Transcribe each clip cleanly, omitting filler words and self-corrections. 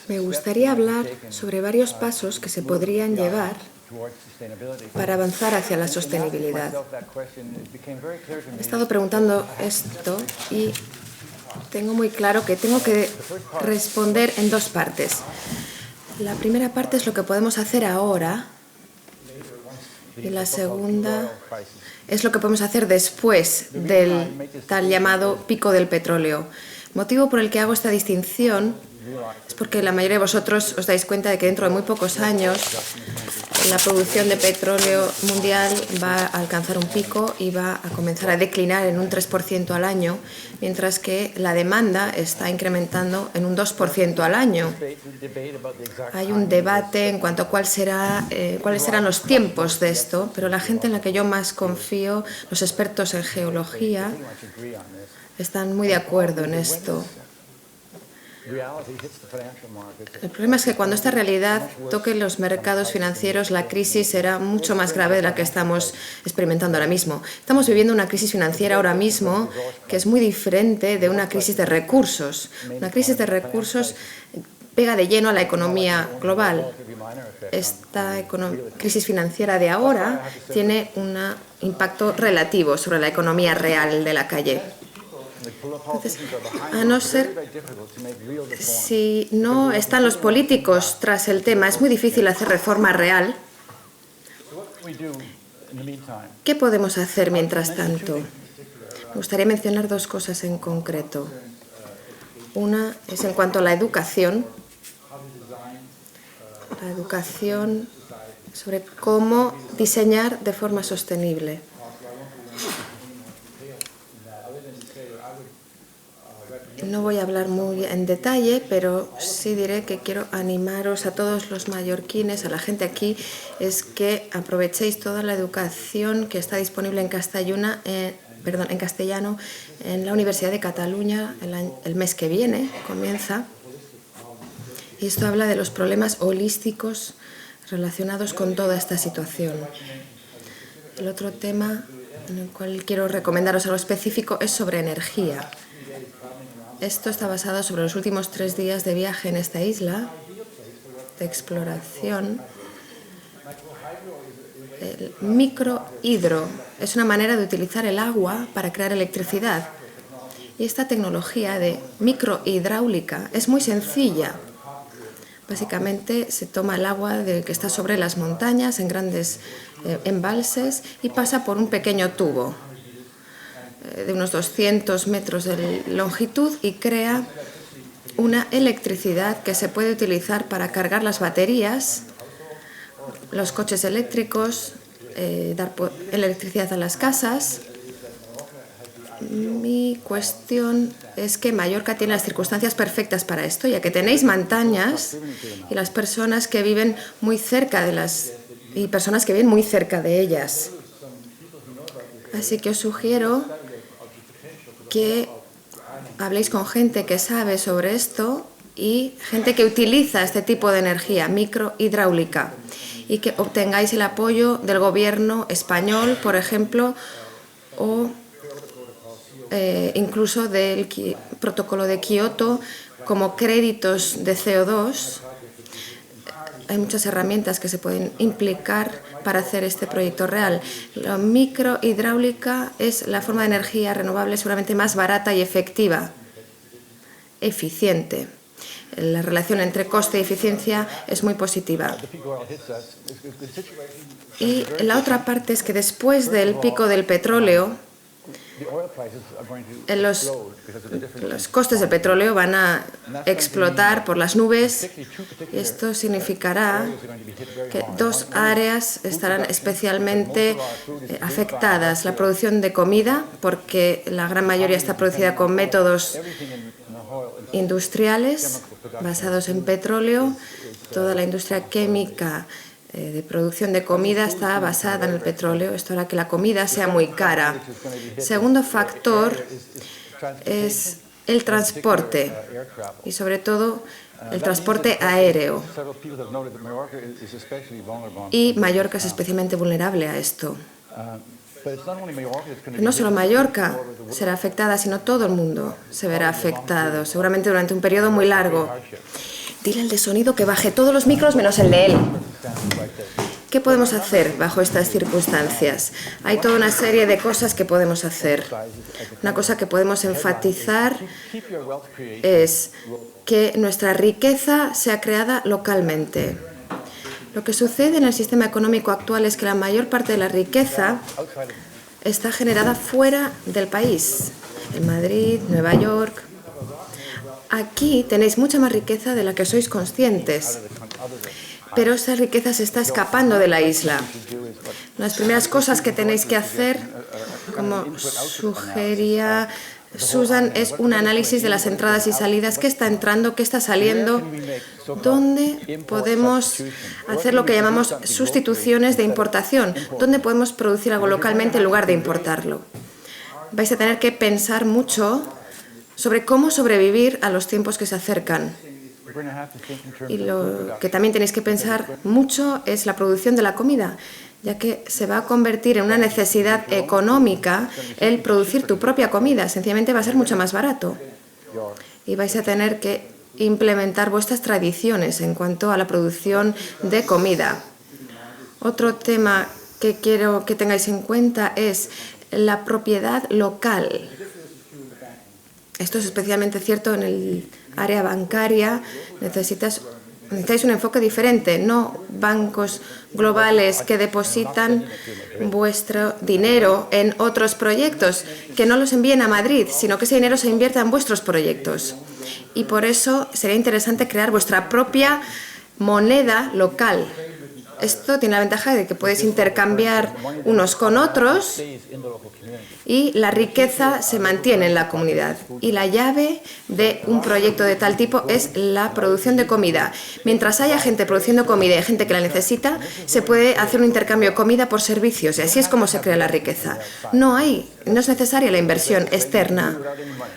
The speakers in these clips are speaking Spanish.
Me gustaría hablar sobre varios pasos que se podrían llevar para avanzar hacia la sostenibilidad. Me he estado preguntando esto y tengo muy claro que tengo que responder en dos partes. La primera parte es lo que podemos hacer ahora y la segunda es lo que podemos hacer después del tal llamado pico del petróleo. El motivo por el que hago esta distinción es porque la mayoría de vosotros os dais cuenta de que dentro de muy pocos años la producción de petróleo mundial va a alcanzar un pico y va a comenzar a declinar en un 3% al año, mientras que la demanda está incrementando en un 2% al año. Hay un debate en cuanto a cuáles serán los tiempos de esto, pero la gente en la que yo más confío, los expertos en geología, están muy de acuerdo en esto. El problema es que cuando esta realidad toque los mercados financieros, la crisis será mucho más grave de la que estamos experimentando ahora mismo. Estamos viviendo una crisis financiera ahora mismo que es muy diferente de una crisis de recursos. Una crisis de recursos pega de lleno a la economía global. Esta crisis financiera de ahora tiene un impacto relativo sobre la economía real de la calle. Entonces, a no ser si no están los políticos tras el tema, es muy difícil hacer reforma real. ¿Qué podemos hacer mientras tanto? Me gustaría mencionar dos cosas en concreto. Una es en cuanto a la educación sobre cómo diseñar de forma sostenible. No voy a hablar muy en detalle, pero sí diré que quiero animaros a todos los mallorquines, a la gente aquí, es que aprovechéis toda la educación que está disponible en castellano en la Universidad de Cataluña el mes que viene, comienza. Y esto habla de los problemas holísticos relacionados con toda esta situación. El otro tema en el cual quiero recomendaros algo específico es sobre energía. Esto está basado sobre los últimos 3 días de viaje en esta isla, de exploración. El microhidro es una manera de utilizar el agua para crear electricidad. Y esta tecnología de microhidráulica es muy sencilla. Básicamente se toma el agua que está sobre las montañas en grandes embalses y pasa por un pequeño tubo de unos 200 metros de longitud y crea una electricidad que se puede utilizar para cargar las baterías, los coches eléctricos, dar electricidad a las casas. Mi cuestión es que Mallorca tiene las circunstancias perfectas para esto, ya que tenéis montañas y las personas que viven muy cerca y personas que viven muy cerca de ellas. Así que os sugiero que habléis con gente que sabe sobre esto y gente que utiliza este tipo de energía microhidráulica y que obtengáis el apoyo del gobierno español, por ejemplo, o incluso del protocolo de Kioto como créditos de CO2. Hay muchas herramientas que se pueden implicar para hacer este proyecto real. La microhidráulica es la forma de energía renovable seguramente más barata y eficiente. La relación entre coste y eficiencia es muy positiva. Y la otra parte es que después del pico del petróleo, los costes del petróleo van a explotar por las nubes y esto significará que 2 áreas estarán especialmente afectadas. La producción de comida, porque la gran mayoría está producida con métodos industriales basados en petróleo. Toda la industria química de producción de comida está basada en el petróleo. Esto hará que la comida sea muy cara. Segundo factor es el transporte y sobre todo el transporte aéreo. Y Mallorca es especialmente vulnerable a esto. No solo Mallorca será afectada, sino todo el mundo se verá afectado, seguramente durante un periodo muy largo. Dile al de sonido que baje todos los micros menos el de él. ¿Qué podemos hacer bajo estas circunstancias? Hay toda una serie de cosas que podemos hacer. Una cosa que podemos enfatizar es que nuestra riqueza sea creada localmente. Lo que sucede en el sistema económico actual es que la mayor parte de la riqueza está generada fuera del país, en Madrid, Nueva York. Aquí tenéis mucha más riqueza de la que sois conscientes, pero esa riqueza se está escapando de la isla. Las primeras cosas que tenéis que hacer, como sugería Susan, es un análisis de las entradas y salidas, qué está entrando, qué está saliendo, dónde podemos hacer lo que llamamos sustituciones de importación, dónde podemos producir algo localmente en lugar de importarlo. Vais a tener que pensar mucho sobre cómo sobrevivir a los tiempos que se acercan. Y lo que también tenéis que pensar mucho es la producción de la comida, ya que se va a convertir en una necesidad económica el producir tu propia comida. Sencillamente va a ser mucho más barato. Y vais a tener que implementar vuestras tradiciones en cuanto a la producción de comida. Otro tema que quiero que tengáis en cuenta es la propiedad local. Esto es especialmente cierto en el área bancaria. Necesitáis un enfoque diferente, no bancos globales que depositan vuestro dinero en otros proyectos, que no los envíen a Madrid, sino que ese dinero se invierta en vuestros proyectos. Y por eso sería interesante crear vuestra propia moneda local. Esto tiene la ventaja de que puedes intercambiar unos con otros y la riqueza se mantiene en la comunidad. Y la llave de un proyecto de tal tipo es la producción de comida. Mientras haya gente produciendo comida y gente que la necesita, se puede hacer un intercambio de comida por servicios y así es como se crea la riqueza. No es necesaria la inversión externa.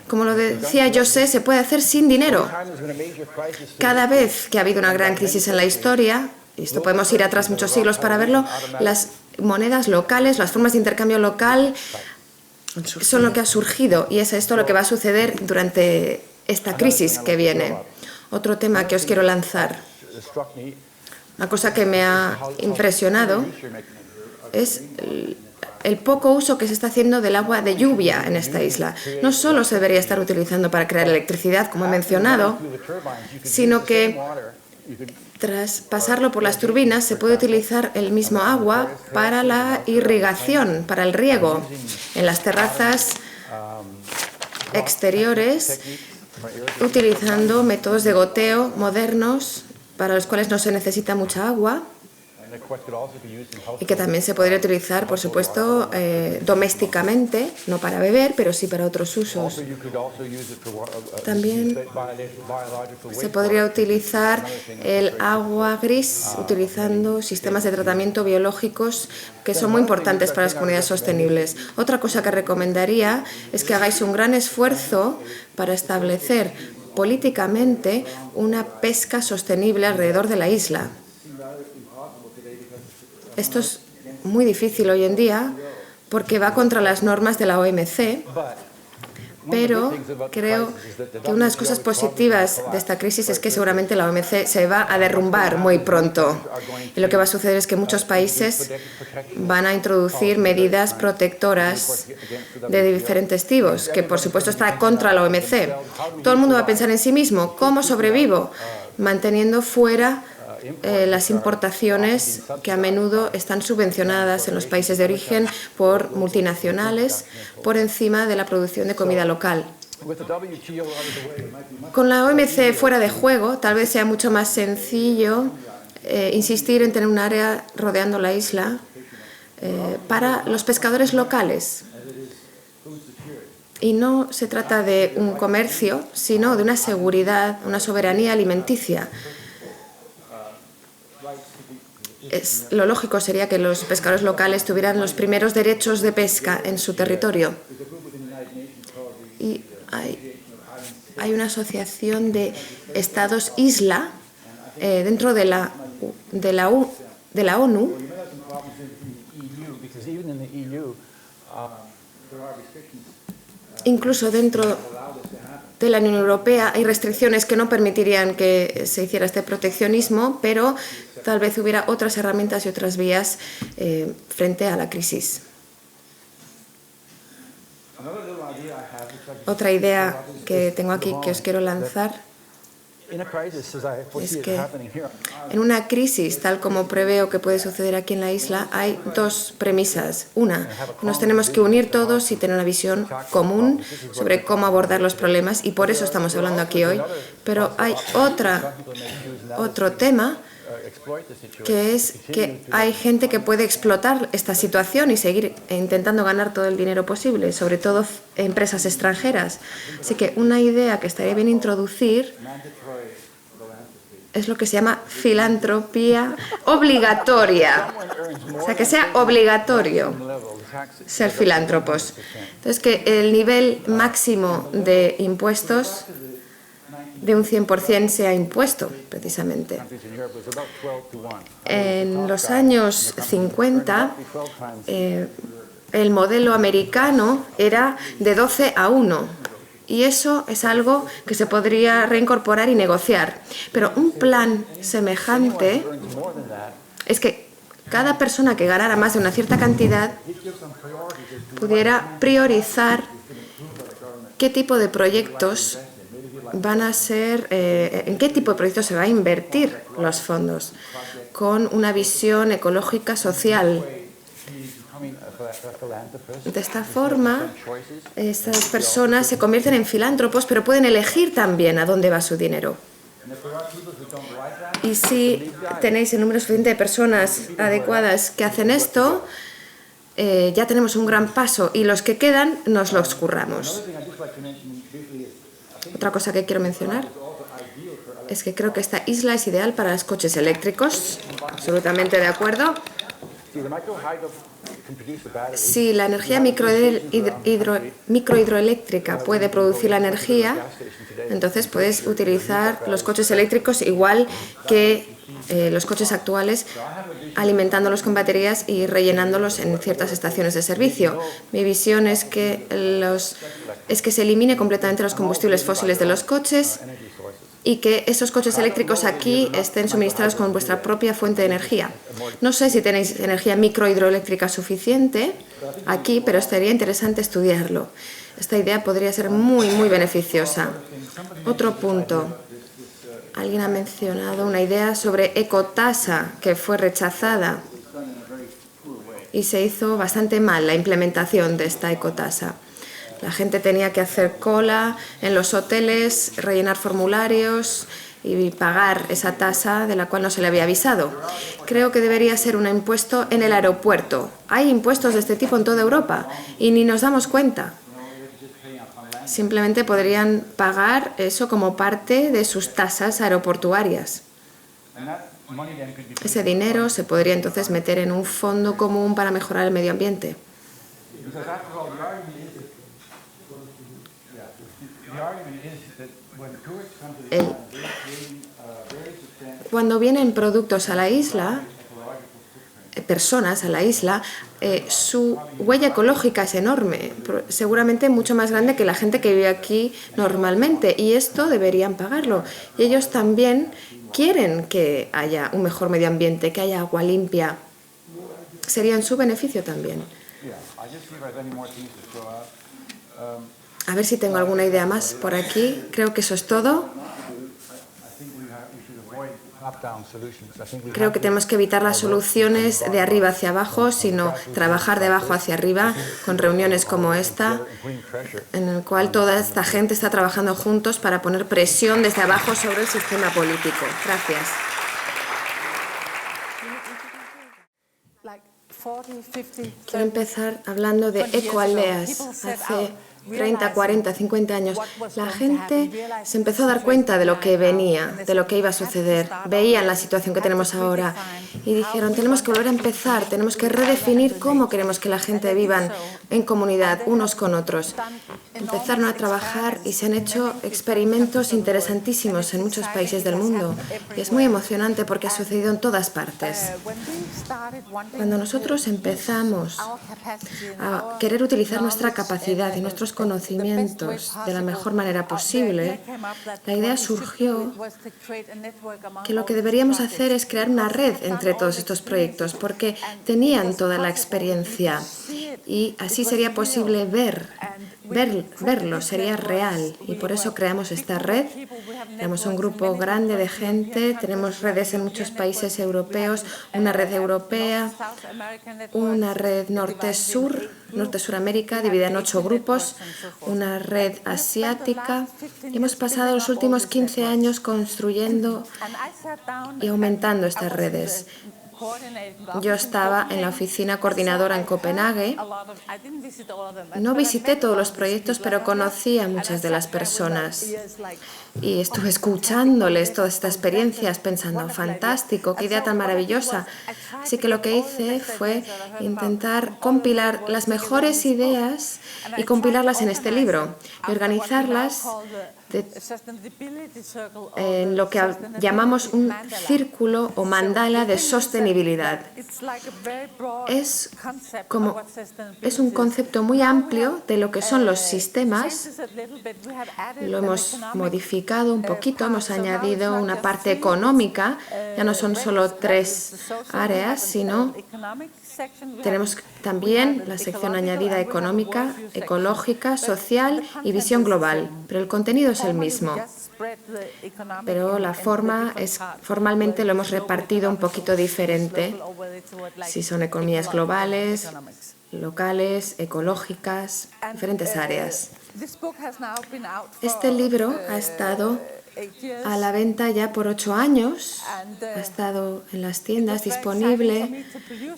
Como lo decía José, se puede hacer sin dinero. Cada vez que ha habido una gran crisis en la historia, y esto podemos ir atrás muchos siglos para verlo, las monedas locales, las formas de intercambio local son lo que ha surgido y es esto lo que va a suceder durante esta crisis que viene. Otro tema que os quiero lanzar, una cosa que me ha impresionado es el poco uso que se está haciendo del agua de lluvia en esta isla. No solo se debería estar utilizando para crear electricidad, como he mencionado, sino que tras pasarlo por las turbinas se puede utilizar el mismo agua para la irrigación, para el riego, en las terrazas exteriores, utilizando métodos de goteo modernos para los cuales no se necesita mucha agua y que también se podría utilizar, por supuesto, domésticamente, no para beber, pero sí para otros usos. También se podría utilizar el agua gris utilizando sistemas de tratamiento biológicos que son muy importantes para las comunidades sostenibles. Otra cosa que recomendaría es que hagáis un gran esfuerzo para establecer políticamente una pesca sostenible alrededor de la isla. Esto es muy difícil hoy en día porque va contra las normas de la OMC, pero creo que una de las cosas positivas de esta crisis es que seguramente la OMC se va a derrumbar muy pronto. Y lo que va a suceder es que muchos países van a introducir medidas protectoras de diferentes tipos, que por supuesto está contra la OMC. Todo el mundo va a pensar en sí mismo, ¿cómo sobrevivo? Manteniendo fuera las importaciones que a menudo están subvencionadas en los países de origen por multinacionales por encima de la producción de comida local. Con la OMC fuera de juego, tal vez sea mucho más sencillo insistir en tener un área rodeando la isla para los pescadores locales. Y no se trata de un comercio, sino de una seguridad, una soberanía alimenticia. Lo lógico sería que los pescadores locales tuvieran los primeros derechos de pesca en su territorio. Y hay una asociación de estados isla dentro de la ONU. incluso dentro de la Unión Europea hay restricciones que no permitirían que se hiciera este proteccionismo, pero tal vez hubiera otras herramientas y otras vías frente a la crisis. Otra idea que tengo aquí que os quiero lanzar es que en una crisis, tal como preveo que puede suceder aquí en la isla, hay dos premisas. Una, nos tenemos que unir todos y tener una visión común sobre cómo abordar los problemas, y por eso estamos hablando aquí hoy. Pero hay otro tema, que es que hay gente que puede explotar esta situación y seguir intentando ganar todo el dinero posible, sobre todo empresas extranjeras. Así que una idea que estaría bien introducir es lo que se llama filantropía obligatoria. O sea, que sea obligatorio ser filántropos. Entonces, que el nivel máximo de impuestos de un 100% sea impuesto, precisamente. En los años 50, el modelo americano era de 12:1. Y eso es algo que se podría reincorporar y negociar. Pero un plan semejante es que cada persona que ganara más de una cierta cantidad pudiera priorizar qué tipo de proyectos van a ser, en qué tipo de proyectos se va a invertir los fondos, con una visión ecológica social. De esta forma, estas personas se convierten en filántropos, pero pueden elegir también a dónde va su dinero. Y si tenéis el número suficiente de personas adecuadas que hacen esto, ya tenemos un gran paso, y los que quedan nos los curramos. Otra cosa que quiero mencionar es que creo que esta isla es ideal para los coches eléctricos. Absolutamente de acuerdo. Si la energía microhidroeléctrica puede producir la energía, entonces puedes utilizar los coches eléctricos igual que los coches actuales, alimentándolos con baterías y rellenándolos en ciertas estaciones de servicio. Mi visión es que se elimine completamente los combustibles fósiles de los coches y que esos coches eléctricos aquí estén suministrados con vuestra propia fuente de energía. No sé si tenéis energía microhidroeléctrica suficiente aquí, pero estaría interesante estudiarlo. Esta idea podría ser muy, muy beneficiosa. Otro punto. Alguien ha mencionado una idea sobre ecotasa que fue rechazada y se hizo bastante mal la implementación de esta ecotasa. La gente tenía que hacer cola en los hoteles, rellenar formularios y pagar esa tasa de la cual no se le había avisado. Creo que debería ser un impuesto en el aeropuerto. Hay impuestos de este tipo en toda Europa y ni nos damos cuenta. Simplemente podrían pagar eso como parte de sus tasas aeroportuarias. Ese dinero se podría entonces meter en un fondo común para mejorar el medio ambiente. Cuando vienen productos a la isla, personas a la isla, su huella ecológica es enorme, seguramente mucho más grande que la gente que vive aquí normalmente, y esto deberían pagarlo. Y ellos también quieren que haya un mejor medio ambiente, que haya agua limpia. Sería en su beneficio también. A ver si tengo alguna idea más por aquí. Creo que eso es todo. Creo que tenemos que evitar las soluciones de arriba hacia abajo, sino trabajar de abajo hacia arriba con reuniones como esta, en el cual toda esta gente está trabajando juntos para poner presión desde abajo sobre el sistema político. Gracias. Quiero empezar hablando de ecoaldeas. Hace 30, 40, 50 años, la gente se empezó a dar cuenta de lo que venía, de lo que iba a suceder. Veían la situación que tenemos ahora y dijeron, tenemos que volver a empezar, tenemos que redefinir cómo queremos que la gente viva en comunidad, unos con otros. Empezaron a trabajar y se han hecho experimentos interesantísimos en muchos países del mundo. Y es muy emocionante porque ha sucedido en todas partes. Cuando nosotros empezamos a querer utilizar nuestra capacidad y nuestros conocimientos de la mejor manera posible, la idea surgió que lo que deberíamos hacer es crear una red entre todos estos proyectos, porque tenían toda la experiencia y así sería posible verlo, sería real. Y por eso creamos esta red. Tenemos un grupo grande de gente, tenemos redes en muchos países europeos, una red europea, una red norte-sur, norte-suramérica, dividida en 8 grupos, una red asiática. Hemos pasado los últimos 15 años construyendo y aumentando estas redes. Yo estaba en la oficina coordinadora en Copenhague. No visité todos los proyectos, pero conocí a muchas de las personas. Y estuve escuchándoles todas estas experiencias, pensando, fantástico, qué idea tan maravillosa. Así que lo que hice fue intentar compilar las mejores ideas y compilarlas en este libro y organizarlas en lo que llamamos un círculo o mandala de sostenibilidad. Es un concepto muy amplio de lo que son los sistemas. Lo hemos modificado un poquito, hemos añadido una parte económica. Ya no son solo 3 áreas, sino tenemos también la sección añadida económica, ecológica, social y visión global. Pero el contenido es el mismo. Pero la formalmente lo hemos repartido un poquito diferente. Si son economías globales, locales, ecológicas, diferentes áreas. Este libro ha estado a la venta ya por 8 años, ha estado en las tiendas disponible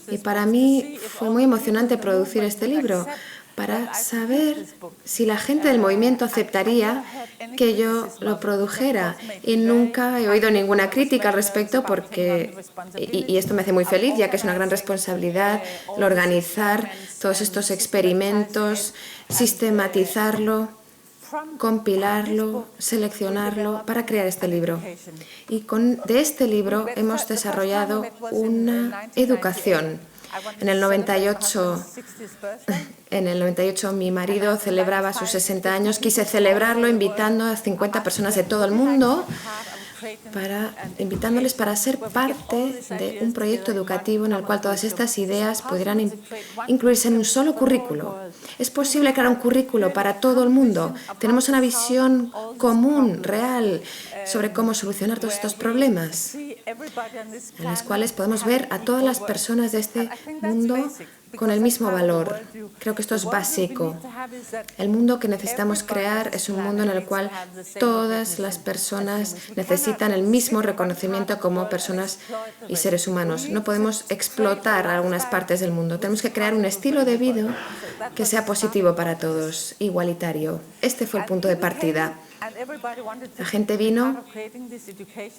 y para mí fue muy emocionante producir este libro para saber si la gente del movimiento aceptaría que yo lo produjera. Y nunca he oído ninguna crítica al respecto y esto me hace muy feliz, ya que es una gran responsabilidad el organizar todos estos experimentos, sistematizarlo, compilarlo, seleccionarlo para crear este libro. Y de este libro hemos desarrollado una educación. En el 98 mi marido celebraba sus 60 años. Quise celebrarlo invitando a 50 personas de todo el mundo, invitándoles para ser parte de un proyecto educativo en el cual todas estas ideas pudieran incluirse en un solo currículo. Es posible crear un currículo para todo el mundo. Tenemos una visión común, real, sobre cómo solucionar todos estos problemas, en las cuales podemos ver a todas las personas de este mundo con el mismo valor. Creo que esto es básico. El mundo que necesitamos crear es un mundo en el cual todas las personas necesitan el mismo reconocimiento como personas y seres humanos. No podemos explotar algunas partes del mundo. Tenemos que crear un estilo de vida que sea positivo para todos, igualitario. Este fue el punto de partida. La gente vino,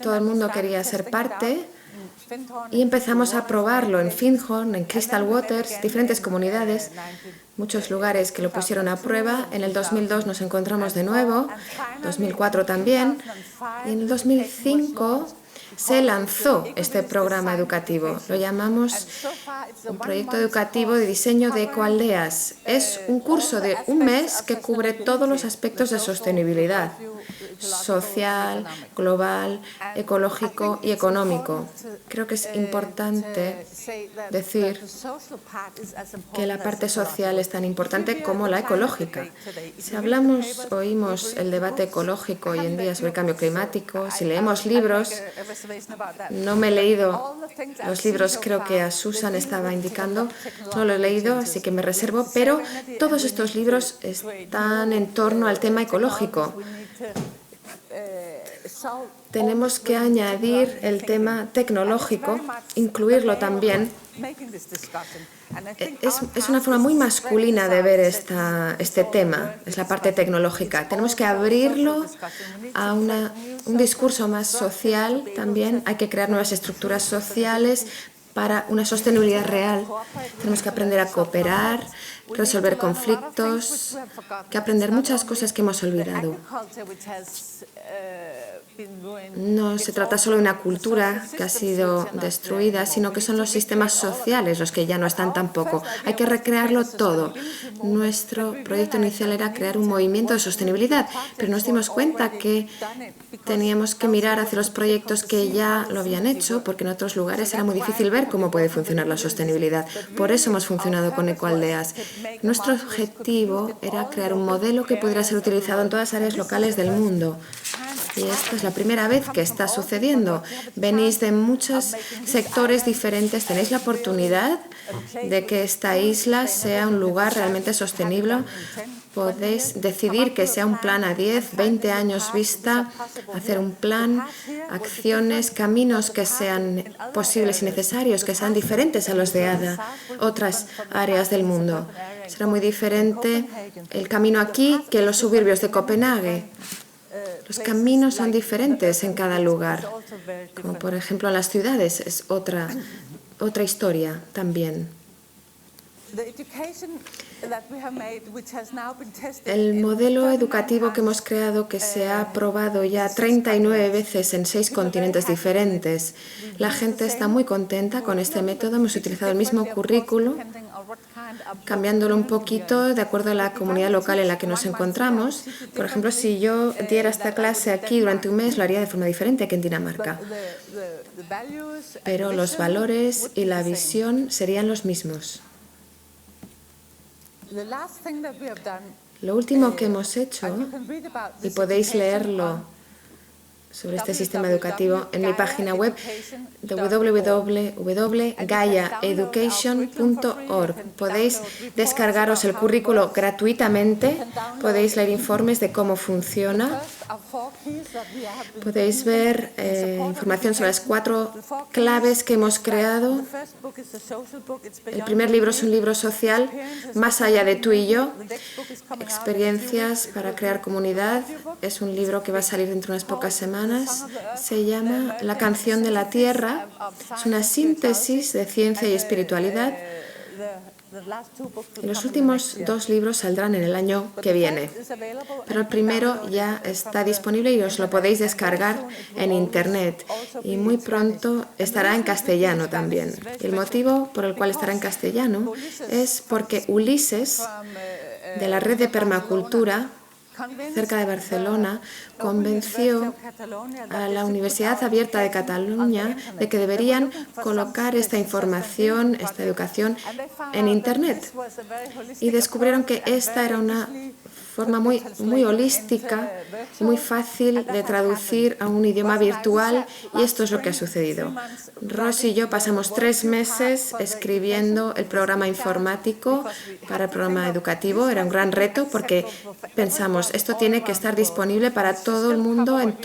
todo el mundo quería ser parte y empezamos a probarlo en Findhorn, en Crystal Waters, diferentes comunidades, muchos lugares que lo pusieron a prueba. En el 2002 nos encontramos de nuevo, 2004 también, y en el 2005 se lanzó este programa educativo. Lo llamamos un proyecto educativo de diseño de ecoaldeas. Es un curso de un mes que cubre todos los aspectos de sostenibilidad social, global, ecológico y económico. Creo que es importante decir que la parte social es tan importante como la ecológica. Si oímos el debate ecológico hoy en día sobre el cambio climático, si leemos libros, no me he leído los libros, creo que a Susan estaba indicando, no lo he leído, así que me reservo, pero todos estos libros están en torno al tema ecológico. Tenemos que añadir el tema tecnológico, incluirlo también. Es una forma muy masculina de ver este tema, es la parte tecnológica. Tenemos que abrirlo a un discurso más social también. Hay que crear nuevas estructuras sociales para una sostenibilidad real. Tenemos que aprender a cooperar, resolver conflictos, que aprender muchas cosas que hemos olvidado. No se trata solo de una cultura que ha sido destruida, sino que son los sistemas sociales los que ya no están tampoco. Hay que recrearlo todo. Nuestro proyecto inicial era crear un movimiento de sostenibilidad, pero nos dimos cuenta que teníamos que mirar hacia los proyectos que ya lo habían hecho, porque en otros lugares era muy difícil ver cómo puede funcionar la sostenibilidad. Por eso hemos funcionado con Ecoaldeas. Nuestro objetivo era crear un modelo que pudiera ser utilizado en todas las áreas locales del mundo. Y esta es la primera vez que está sucediendo. Venís de muchos sectores diferentes, tenéis la oportunidad de que esta isla sea un lugar realmente sostenible. Podéis decidir que sea un plan a 10, 20 años vista, hacer un plan, acciones, caminos que sean posibles y necesarios, que sean diferentes a los de otras áreas del mundo. Será muy diferente el camino aquí que los suburbios de Copenhague. Los caminos son diferentes en cada lugar, como por ejemplo en las ciudades, es otra historia también. El modelo educativo que hemos creado, que se ha probado ya 39 veces en 6 continentes diferentes, la gente está muy contenta con este método. Hemos utilizado el mismo currículo, cambiándolo un poquito de acuerdo a la comunidad local en la que nos encontramos. Por ejemplo, si yo diera esta clase aquí durante un mes, lo haría de forma diferente que en Dinamarca. Pero los valores y la visión serían los mismos. Lo último que hemos hecho, y podéis leerlo sobre este sistema educativo en mi página web www.gaiaeducation.org. Podéis descargaros el currículo gratuitamente, podéis leer informes de cómo funciona, podéis ver información sobre las 4 claves que hemos creado. El primer libro es un libro social, Más allá de tú y yo, experiencias para crear comunidad. Es un libro que va a salir dentro de unas pocas semanas. Se llama La canción de la tierra. Es una síntesis de ciencia y espiritualidad. Los últimos 2 libros saldrán en el año que viene, pero el primero ya está disponible y os lo podéis descargar en Internet, y muy pronto estará en castellano también. El motivo por el cual estará en castellano es porque Ulises, de la red de permacultura cerca de Barcelona, convenció a la Universidad Abierta de Cataluña de que deberían colocar esta información, esta educación en Internet. Y descubrieron que esta era una forma muy holística y muy fácil de traducir a un idioma virtual, y esto es lo que ha sucedido. Ross y yo pasamos 3 meses escribiendo el programa informático para el programa educativo. Era un gran reto porque pensamos, esto tiene que estar disponible para todo el mundo en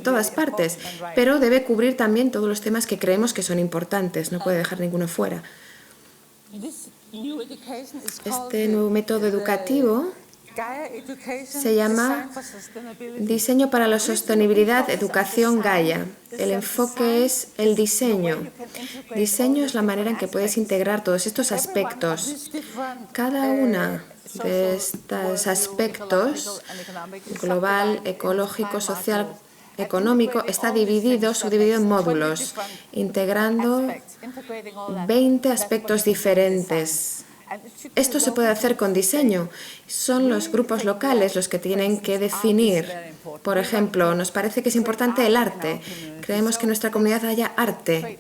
todas partes, pero debe cubrir también todos los temas que creemos que son importantes, no puede dejar ninguno fuera. Este nuevo método educativo se llama Diseño para la Sostenibilidad, Educación Gaia. El enfoque es el diseño. Diseño es la manera en que puedes integrar todos estos aspectos. Cada una de estos aspectos, global, ecológico, social, económico, está subdividido en módulos, integrando 20 aspectos diferentes. Esto se puede hacer con diseño. Son los grupos locales los que tienen que definir. Por ejemplo, nos parece que es importante el arte. Creemos que en nuestra comunidad haya arte.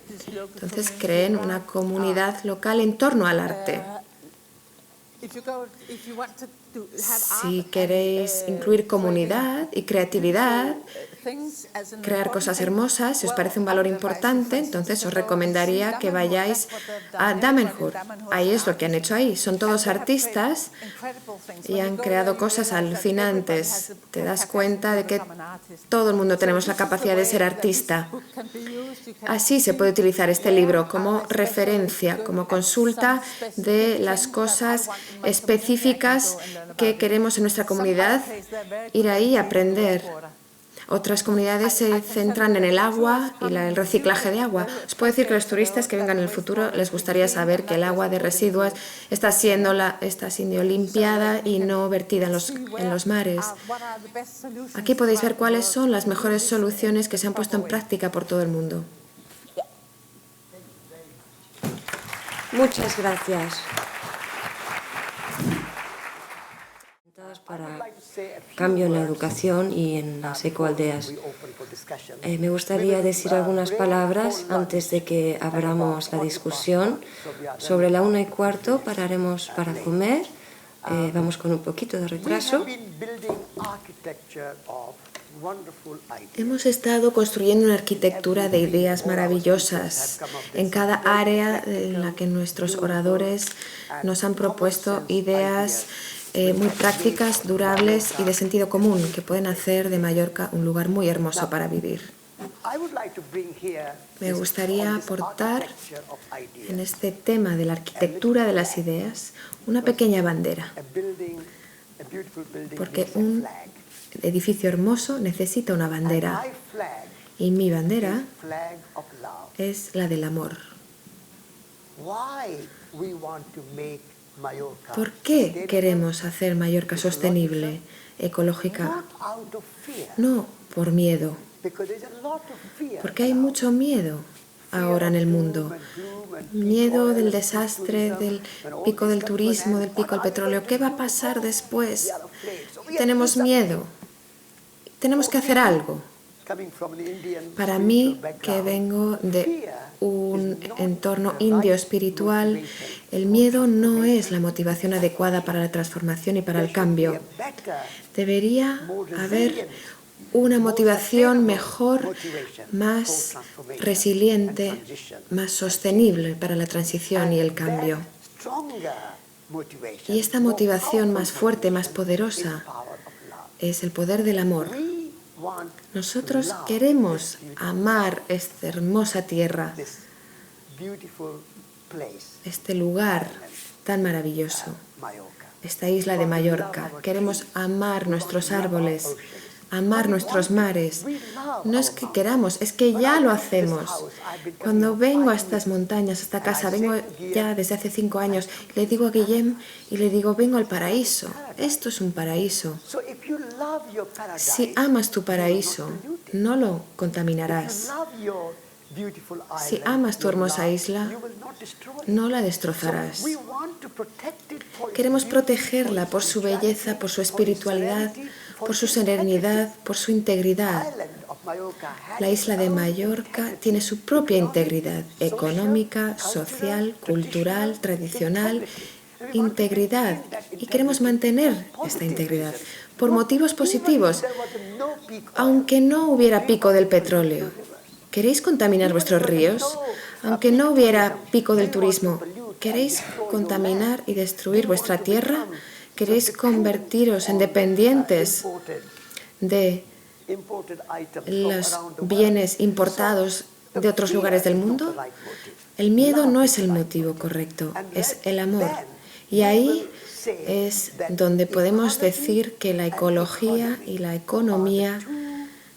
Entonces, creen una comunidad local en torno al arte. Si queréis incluir comunidad y creatividad, crear cosas hermosas, si os parece un valor importante, entonces os recomendaría que vayáis a Damanhur. Ahí es lo que han hecho ahí. Son todos artistas y han creado cosas alucinantes. Te das cuenta de que todo el mundo tenemos la capacidad de ser artista. Así se puede utilizar este libro como referencia, como consulta de las cosas específicas que queremos en nuestra comunidad, ir ahí y aprender. Otras comunidades se centran en el agua y el reciclaje de agua. Os puedo decir que los turistas que vengan en el futuro les gustaría saber que el agua de residuos está siendo limpiada y no vertida en los mares. Aquí podéis ver cuáles son las mejores soluciones que se han puesto en práctica por todo el mundo. Muchas gracias. Para cambio en la educación y en las ecoaldeas. Me gustaría decir algunas palabras antes de que abramos la discusión. Sobre la 1:15 pararemos para comer. Vamos con un poquito de retraso. Hemos estado construyendo una arquitectura de ideas maravillosas en cada área en la que nuestros oradores nos han propuesto ideas muy prácticas, durables y de sentido común que pueden hacer de Mallorca un lugar muy hermoso para vivir. Me gustaría aportar en este tema de la arquitectura de las ideas una pequeña bandera, porque un edificio hermoso necesita una bandera y mi bandera es la del amor. ¿Por qué queremos hacer Mallorca sostenible, ecológica? No por miedo, porque hay mucho miedo ahora en el mundo. Miedo del desastre, del pico del turismo, del pico del petróleo. ¿Qué va a pasar después? Tenemos miedo. Tenemos que hacer algo. Para mí, que vengo de un entorno indio espiritual, el miedo no es la motivación adecuada para la transformación y para el cambio. Debería haber una motivación mejor, más resiliente, más sostenible para la transición y el cambio. Y esta motivación más fuerte, más poderosa, es el poder del amor. Nosotros queremos amar esta hermosa tierra, este lugar tan maravilloso, esta isla de Mallorca. Queremos amar nuestros árboles, amar nuestros mares. No es que queramos, es que ya lo hacemos. Cuando vengo a estas montañas, a esta casa, vengo ya desde hace 5 años, le digo a Guillem y le digo, vengo al paraíso. Esto es un paraíso. Si amas tu paraíso, no lo contaminarás. Si amas tu hermosa isla, no la destrozarás. Queremos protegerla por su belleza, por su espiritualidad, por su serenidad, por su integridad. La isla de Mallorca tiene su propia integridad económica, social, cultural, tradicional, integridad, y queremos mantener esta integridad por motivos positivos, aunque no hubiera pico del petróleo. ¿Queréis contaminar vuestros ríos? Aunque no hubiera pico del turismo, ¿queréis contaminar y destruir vuestra tierra? ¿Queréis convertiros en dependientes de los bienes importados de otros lugares del mundo? El miedo no es el motivo correcto, es el amor. Y ahí es donde podemos decir que la ecología y la economía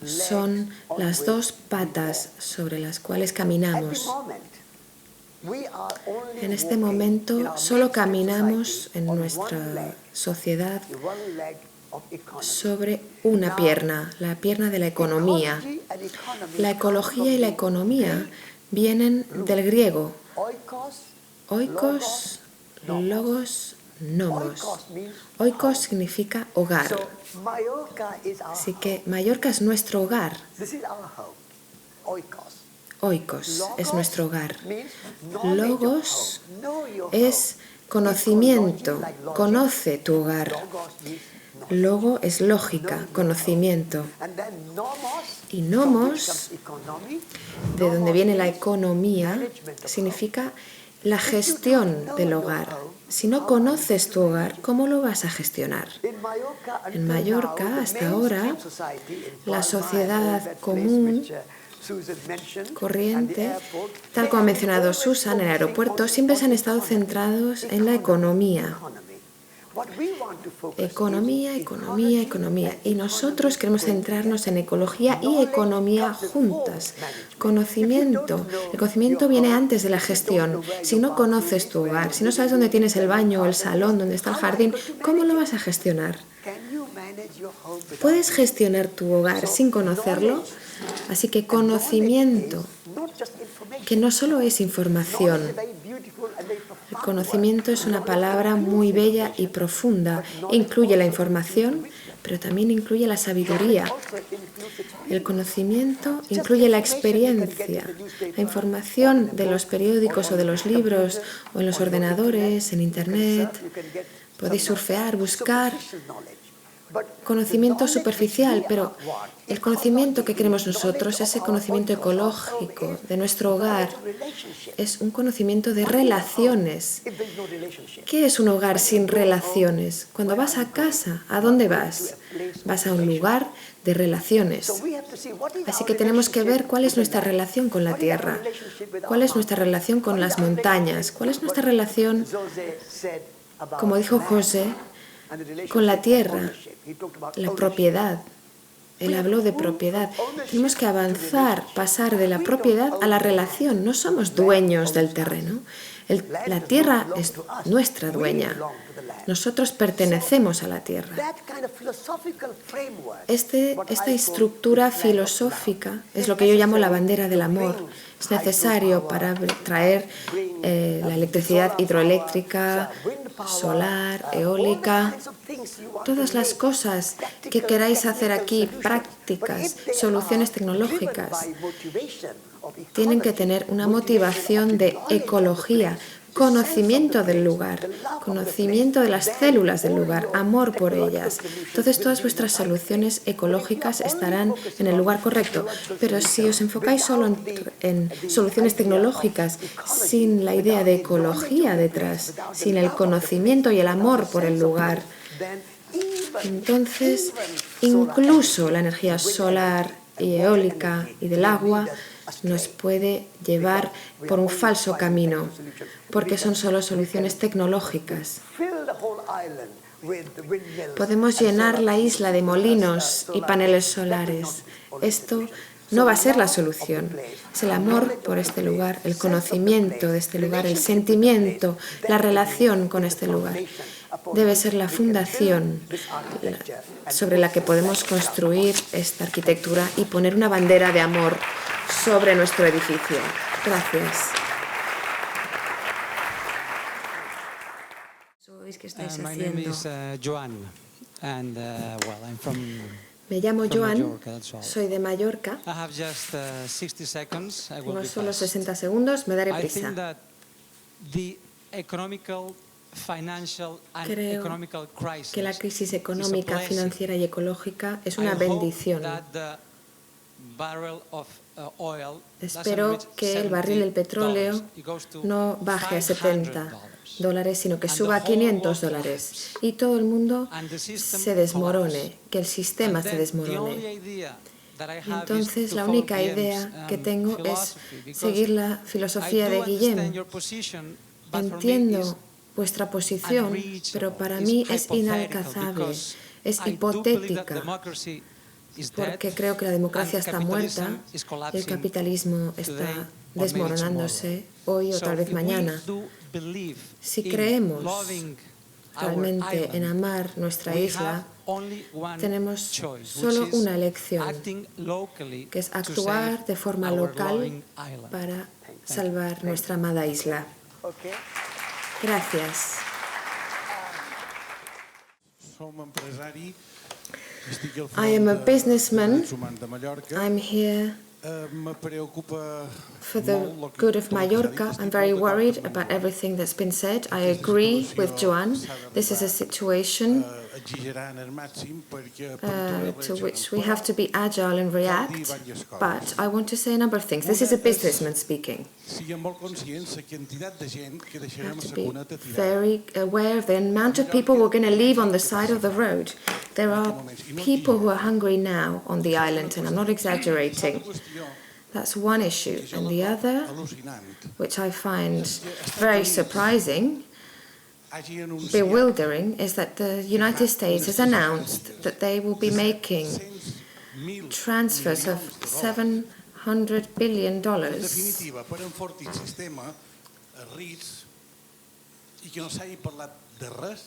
son las dos patas sobre las cuales caminamos. En este momento solo caminamos en nuestra sociedad sobre una pierna, la pierna de la economía. La ecología y la economía vienen del griego. Oikos, logos, nomos. Oikos significa hogar. Así que Mallorca es nuestro hogar. Oikos es nuestro hogar. Logos es conocimiento. Conoce tu hogar. Logo es lógica, conocimiento. Y nomos, de donde viene la economía, significa la gestión del hogar. Si no conoces tu hogar, ¿cómo lo vas a gestionar? En Mallorca, hasta ahora, la sociedad común, corriente, tal como ha mencionado Susan, en el aeropuerto, siempre se han estado centrados en la economía. Economía, economía, economía. Y nosotros queremos centrarnos en ecología y economía juntas. Conocimiento. El conocimiento viene antes de la gestión. Si no conoces tu hogar, si no sabes dónde tienes el baño o el salón, dónde está el jardín, ¿cómo lo vas a gestionar? ¿Puedes gestionar tu hogar sin conocerlo? Así que conocimiento, que no solo es información. El conocimiento es una palabra muy bella y profunda. Incluye la información, pero también incluye la sabiduría. El conocimiento incluye la experiencia. La información de los periódicos o de los libros o en los ordenadores, en Internet. Podéis surfear, buscar conocimiento superficial, pero el conocimiento que queremos nosotros, ese conocimiento ecológico de nuestro hogar, es un conocimiento de relaciones. ¿Qué es un hogar sin relaciones? Cuando vas a casa, ¿a dónde vas? Vas a un lugar de relaciones. Así que tenemos que ver cuál es nuestra relación con la tierra, cuál es nuestra relación con las montañas, cuál es nuestra relación, como dijo José, con la tierra, la propiedad. Él habló de propiedad. Tenemos que avanzar, pasar de la propiedad a la relación. No somos dueños del terreno. La tierra es nuestra dueña. Nosotros pertenecemos a la tierra. Esta estructura filosófica es lo que yo llamo la bandera del amor. Es necesario para traer la electricidad hidroeléctrica, solar, eólica, todas las cosas que queráis hacer aquí, prácticas, soluciones tecnológicas, tienen que tener una motivación de ecología, conocimiento del lugar, conocimiento de las células del lugar, amor por ellas. Entonces todas vuestras soluciones ecológicas estarán en el lugar correcto. Pero si os enfocáis solo en soluciones tecnológicas, sin la idea de ecología detrás, sin el conocimiento y el amor por el lugar, entonces incluso la energía solar y eólica y del agua nos puede llevar por un falso camino, porque son solo soluciones tecnológicas. Podemos llenar la isla de molinos y paneles solares. Esto no va a ser la solución. Es el amor por este lugar, el conocimiento de este lugar, el sentimiento, la relación con este lugar. Debe ser la fundación sobre la que podemos construir esta arquitectura y poner una bandera de amor sobre nuestro edificio. Gracias. ¿Qué estáis My haciendo? name is Joan, and I'm from Me llamo Joan, Mallorca, that's all. soy de Mallorca. I have just 60 seconds. I will Tengo be solo fast. 60 segundos, me daré I think prisa. that the economical, financial and Creo economical crisis que la crisis is a económica, blessing. financiera y ecológica es una I hope bendición. that the barrel of oil doesn't Espero reach que el barril del $70. petróleo It goes to no baje a $70, $500. sino que And suba a the whole world $500 collapses. y todo el mundo And the system se desmorone, collapses. que el sistema And se then the only desmorone. idea that I Y have entonces is to la follow única Guillem's, idea que tengo es philosophy, because seguir la filosofía I de do understand Guillem. your position, but for me Entiendo it's vuestra posición, unreachable, pero para it's mí es hypothetical, inalcanzable, because es I do believe that hipotética, democracy is dead, porque creo que la democracia and está muerta capitalism is y el collapsing capitalismo today está or maybe desmoronándose hoy o So tal vez if we mañana. do believe Si in creemos loving our realmente en island, amar nuestra we isla, have only one tenemos choice, solo which is una elección, acting locally que es to actuar save de forma our local loving island. para salvar nuestra amada isla. Gracias. I am a businessman. I'm here for the good of Mallorca. I'm very worried about everything that's been said. I agree with Joan. This is a situation to which we have to be agile and react, but I want to say a number of things. This is a businessman speaking. We have to be very aware of the amount of people who are going to leave on the side of the road. There are people who are hungry now on the island, and I'm not exaggerating. That's one issue. And the other, which I find very surprising, bewildering is that the United States has announced that they will be making transfers of $700 billion. definitiva, per enfortir el sistema, els REITs, i que no s'hagi parlat de res,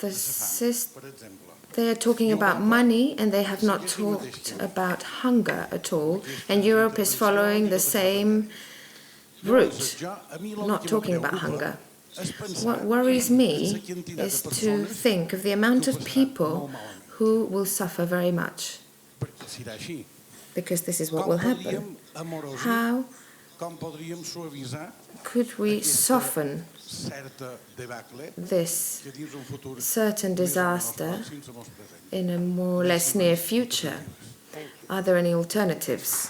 The per exemple. They are talking about money and they have not talked about hunger at all. And Europe is following the same route, not talking about hunger. What worries me is to think of the amount of people who will suffer very much, Perquè serà així. because this is what Com will happen. podríem amorosir, How com podríem suavitzar could we soften certa debacle this que dins un futur certain disaster pròxim se mos presenta? in a more or less near future? Are there any alternatives?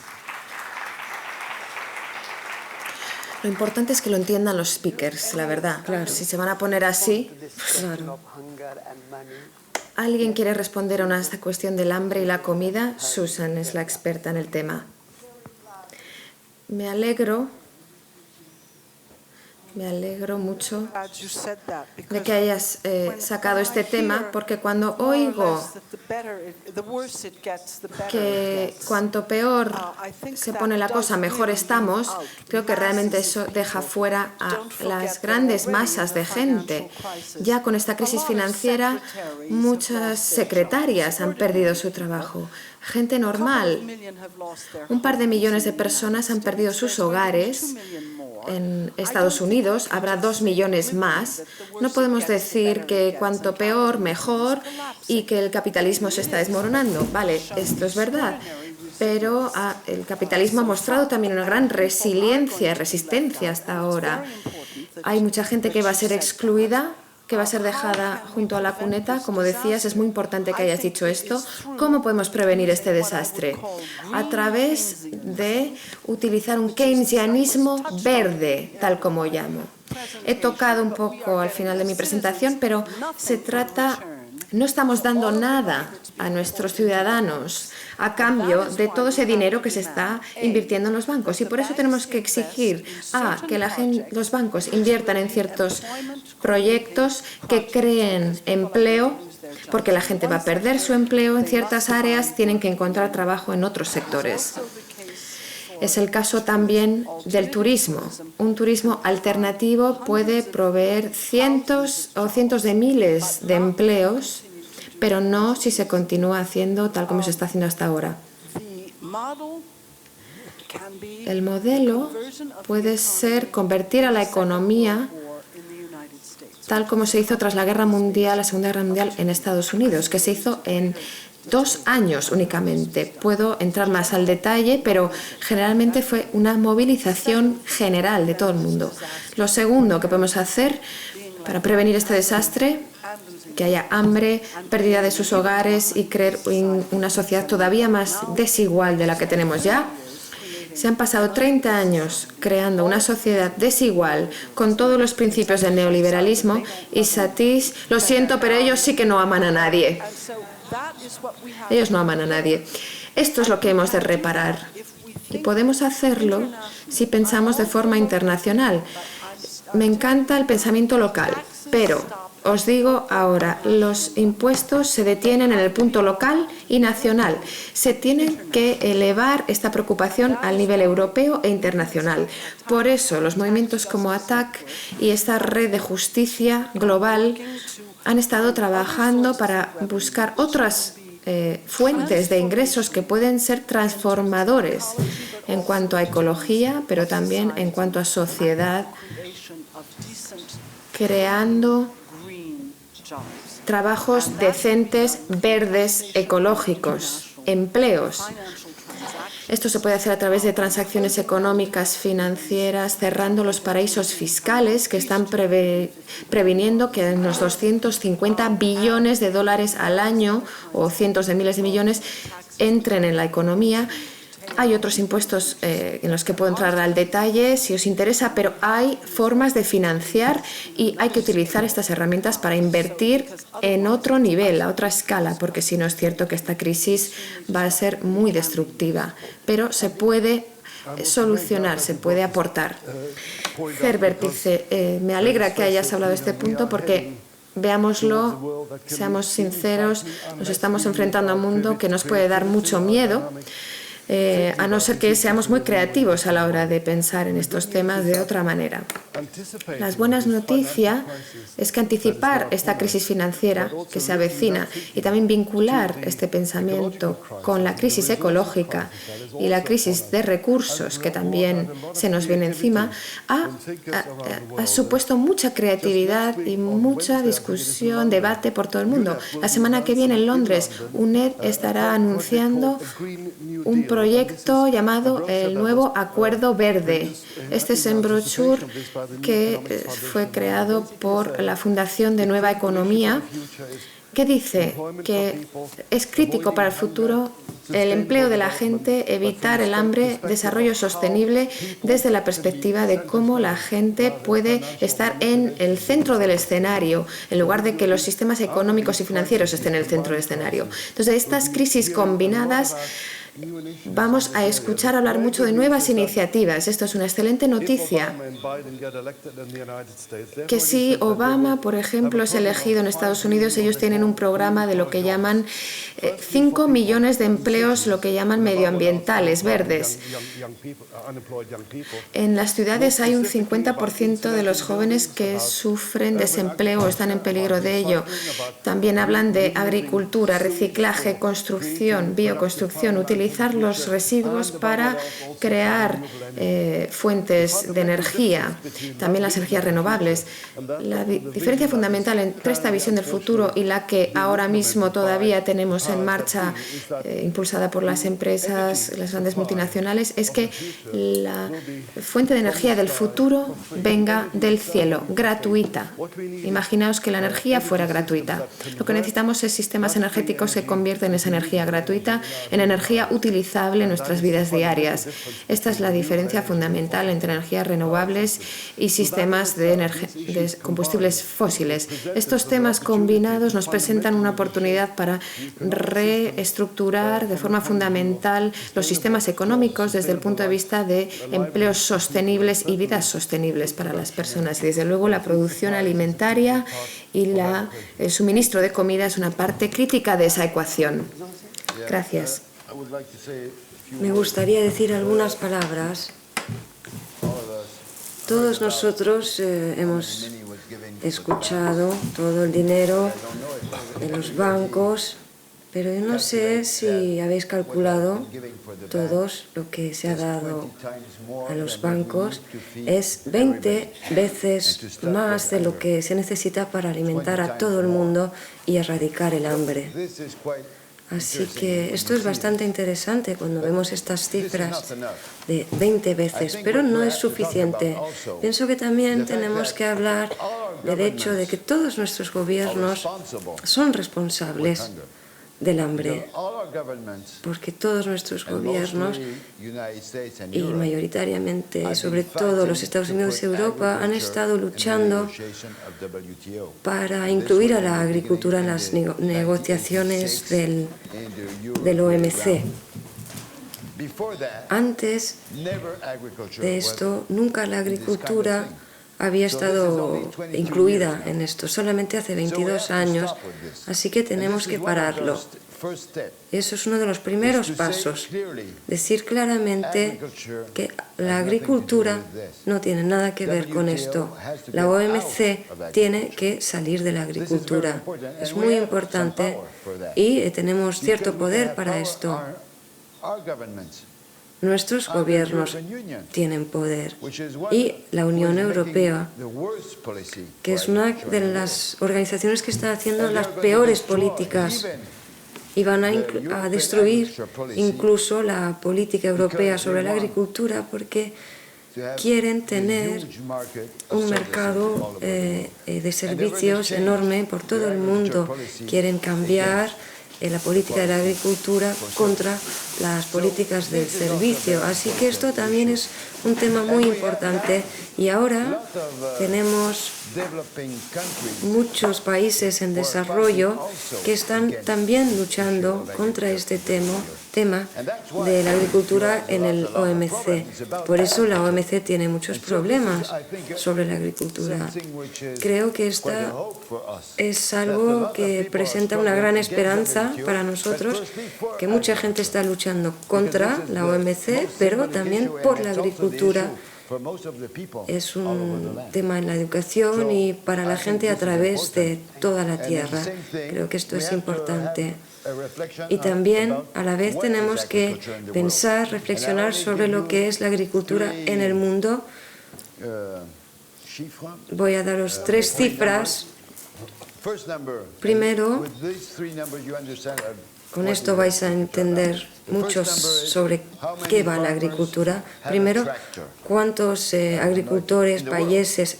Lo importante es que lo entiendan los speakers, la verdad. Claro, si se van a poner así, Claro. ¿alguien quiere responder a esta cuestión del hambre y la comida? Susan es la experta en el tema. Me alegro mucho de que hayas sacado este tema, porque cuando oigo que cuanto peor se pone la cosa, mejor estamos, creo que realmente eso deja fuera a las grandes masas de gente. Ya con esta crisis financiera, muchas secretarias han perdido su trabajo. Gente normal. Un par de millones de personas han perdido sus hogares. En Estados Unidos habrá 2 millones más. No podemos decir que cuanto peor, mejor y que el capitalismo se está desmoronando. Vale, esto es verdad. Pero el capitalismo ha mostrado también una gran resiliencia y resistencia hasta ahora. Hay mucha gente que va a ser excluida, que va a ser dejada junto a la cuneta. Como decías, es muy importante que hayas dicho esto. ¿Cómo podemos prevenir este desastre? A través de utilizar un keynesianismo verde, tal como llamo. He tocado un poco al final de mi presentación, pero se trata... No estamos dando nada a nuestros ciudadanos a cambio de todo ese dinero que se está invirtiendo en los bancos. Y por eso tenemos que exigir que los bancos inviertan en ciertos proyectos que creen empleo, porque la gente va a perder su empleo en ciertas áreas, tienen que encontrar trabajo en otros sectores. Es el caso también del turismo. Un turismo alternativo puede proveer cientos o cientos de miles de empleos, pero no si se continúa haciendo tal como se está haciendo hasta ahora. El modelo puede ser convertir a la economía tal como se hizo tras la Guerra Mundial, la Segunda Guerra Mundial en Estados Unidos, que se hizo en 2 años únicamente. Puedo entrar más al detalle, pero generalmente fue una movilización general de todo el mundo. Lo segundo que podemos hacer para prevenir este desastre, que haya hambre, pérdida de sus hogares y crear una sociedad todavía más desigual de la que tenemos ya. Se han pasado 30 años creando una sociedad desigual con todos los principios del neoliberalismo y Satish, lo siento, pero ellos sí que no aman a nadie. Ellos no aman a nadie. Esto es lo que hemos de reparar. Y podemos hacerlo si pensamos de forma internacional. Me encanta el pensamiento local, pero os digo ahora, los impuestos se detienen en el punto local y nacional. Se tiene que elevar esta preocupación al nivel europeo e internacional. Por eso, los movimientos como ATTAC y esta red de justicia global han estado trabajando para buscar otras fuentes de ingresos que pueden ser transformadores en cuanto a ecología, pero también en cuanto a sociedad, creando trabajos decentes, verdes, ecológicos, empleos. Esto se puede hacer a través de transacciones económicas, financieras, cerrando los paraísos fiscales que están previniendo que unos 250 billones de dólares al año o cientos de miles de millones entren en la economía. Hay otros impuestos en los que puedo entrar al detalle si os interesa, pero hay formas de financiar y hay que utilizar estas herramientas para invertir en otro nivel, a otra escala, porque si no es cierto que esta crisis va a ser muy destructiva, pero se puede solucionar, se puede aportar. Herbert dice, me alegra que hayas hablado de este punto porque, veámoslo, seamos sinceros, nos estamos enfrentando a un mundo que nos puede dar mucho miedo, a no ser que seamos muy creativos a la hora de pensar en estos temas de otra manera. Las buenas noticias es que anticipar esta crisis financiera que se avecina y también vincular este pensamiento con la crisis ecológica y la crisis de recursos que también se nos viene encima ha supuesto mucha creatividad y mucha discusión, debate por todo el mundo. La semana que viene en Londres, UNED estará anunciando un proyecto llamado el Nuevo Acuerdo Verde. Este es un brochure que fue creado por la Fundación de Nueva Economía, que dice que es crítico para el futuro el empleo de la gente, evitar el hambre, desarrollo sostenible desde la perspectiva de cómo la gente puede estar en el centro del escenario, en lugar de que los sistemas económicos y financieros estén en el centro del escenario. Entonces, de estas crisis combinadas, vamos a escuchar hablar mucho de nuevas iniciativas. Esto es una excelente noticia. Que si Obama, por ejemplo, es elegido en Estados Unidos, ellos tienen un programa de lo que llaman 5 millones de empleos, lo que llaman medioambientales, verdes. En las ciudades hay un 50% de los jóvenes que sufren desempleo o están en peligro de ello. También hablan de agricultura, reciclaje, construcción, bioconstrucción, utilizar los residuos para crear fuentes de energía, también las energías renovables. La diferencia fundamental entre esta visión del futuro y la que ahora mismo todavía tenemos en marcha, impulsada por las empresas, las grandes multinacionales, es que la fuente de energía del futuro venga del cielo, gratuita. Imaginaos que la energía fuera gratuita. Lo que necesitamos es sistemas energéticos que convierten esa energía gratuita en energía utilizable en nuestras vidas diarias. Esta es la diferencia fundamental entre energías renovables y sistemas de combustibles fósiles. Estos temas combinados nos presentan una oportunidad para reestructurar de forma fundamental los sistemas económicos desde el punto de vista de empleos sostenibles y vidas sostenibles para las personas. Y desde luego la producción alimentaria y el suministro de comida es una parte crítica de esa ecuación. Gracias. Me gustaría decir algunas palabras. Todos nosotros hemos escuchado todo el dinero de los bancos, pero yo no sé si habéis calculado todos lo que se ha dado a los bancos. Es 20 veces más de lo que se necesita para alimentar a todo el mundo y erradicar el hambre. Así que esto es bastante interesante cuando vemos estas cifras de 20 veces, pero no es suficiente. Pienso que también tenemos que hablar del hecho de que todos nuestros gobiernos son responsables del hambre, porque todos nuestros gobiernos, y mayoritariamente, sobre todo los Estados Unidos y Europa, han estado luchando para incluir a la agricultura en las negociaciones del OMC. Antes de esto, nunca la agricultura había estado incluida en esto, solamente hace 22 años, así que tenemos que pararlo. Eso es uno de los primeros pasos, decir claramente que la agricultura no tiene nada que ver con esto. La OMC tiene que salir de la agricultura. Es muy importante y tenemos cierto poder para esto. Nuestros gobiernos tienen poder y la Unión Europea, que es una de las organizaciones que está haciendo las peores políticas y van a destruir incluso la política europea sobre la agricultura porque quieren tener un mercado de servicios enorme por todo el mundo. Quieren cambiar la política de la agricultura contra las políticas del servicio. Así que esto también es un tema muy importante. Y ahora tenemos muchos países en desarrollo que están también luchando contra este tema de la agricultura en el OMC. Por eso la OMC tiene muchos problemas sobre la agricultura. Creo que esta es algo que presenta una gran esperanza para nosotros, que mucha gente está luchando contra la OMC, pero también por la agricultura. Es un tema en la educación y para la gente a través de toda la tierra. Creo que esto es importante. Y también a la vez tenemos que pensar, reflexionar sobre lo que es la agricultura en el mundo. Voy a daros 3 cifras. Primero, con esto vais a entender mucho sobre qué va la agricultura. Primero, ¿cuántos agricultores países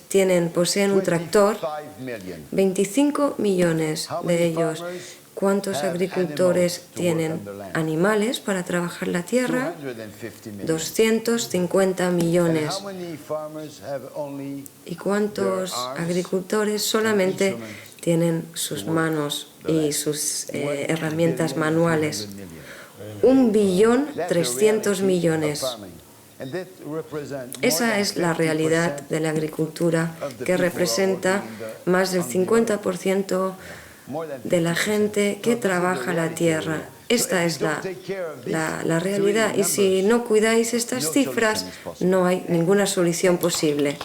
poseen un tractor? 25 millones de ellos. ¿Cuántos agricultores tienen animales para trabajar la tierra? 250 millones. ¿Y cuántos agricultores solamente tienen sus manos y sus herramientas manuales? 1.300.000.000.000. Esa es la realidad de la agricultura, que representa más del 50% de la gente que trabaja la tierra. Esta es la realidad, y si no cuidáis estas cifras, no hay ninguna solución posible.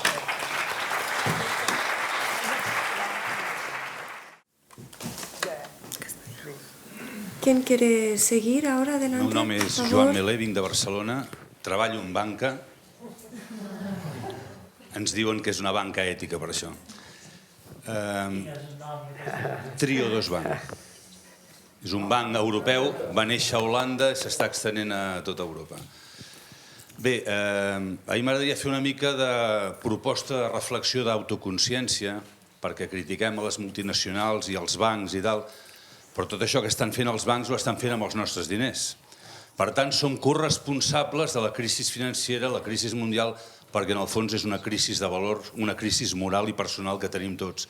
¿Quién quiere seguir ahora adelante? El meu nom és Joan Melé, vinc de Barcelona, treballo en banca. Ens diuen que és una banca ètica per això. Triodos Bank. És un banc europeu, va néixer a Holanda i s'està extenent a tota Europa. Bé, a mi m'agradaria fer una mica de proposta de reflexió d'autoconsciència, perquè critiquem a les multinacionals i els bancs i tal, però tot això que estan fent els bancs ho estan fent amb els nostres diners. Per tant, som corresponsables de la crisi financera, la crisi mundial, perquè en el fons és una crisi de valor, una crisi moral i personal que tenim tots.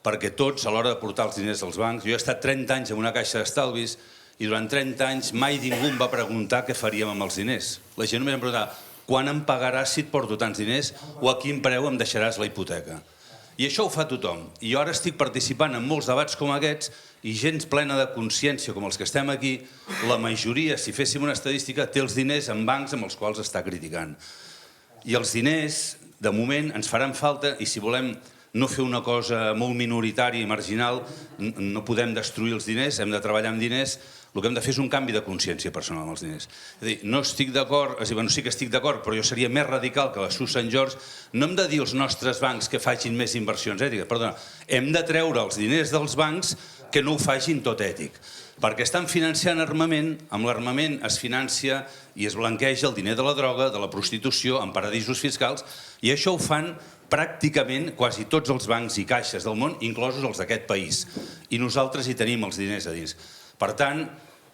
Perquè tots, a l'hora de portar els diners als bancs, jo he estat 30 anys en una caixa d'estalvis i durant 30 anys mai ningú em va preguntar què faríem amb els diners. La gent només em preguntava quan em pagaràs si et porto tants diners o a quin preu em deixaràs la hipoteca. I això ho fa tothom. I jo ara estic participant en molts debats com aquests i gent plena de consciència com els que estem aquí, la majoria, si féssim una estadística, té els diners en bancs amb els quals està criticant. I els diners, de moment, ens faran falta i si volem no fer una cosa molt minoritària i marginal, no podem destruir els diners, hem de treballar amb diners, el que hem de fer és un canvi de consciència personal amb els diners. És a dir, no estic d'acord, sí que estic d'acord, però jo seria més radical que la Sue St. George, no hem de dir als nostres bancs que facin més inversions ètiques, perdona, hem de treure els diners dels bancs que no ho facin tot ètic, perquè estan financiant armament, amb l'armament es financia i es blanqueja el diner de la droga, de la prostitució, en paradisos fiscals, i això ho fan pràcticament quasi tots els bancs i caixes del món, inclosos els d'aquest país. I nosaltres hi tenim els diners a dins. Per tant,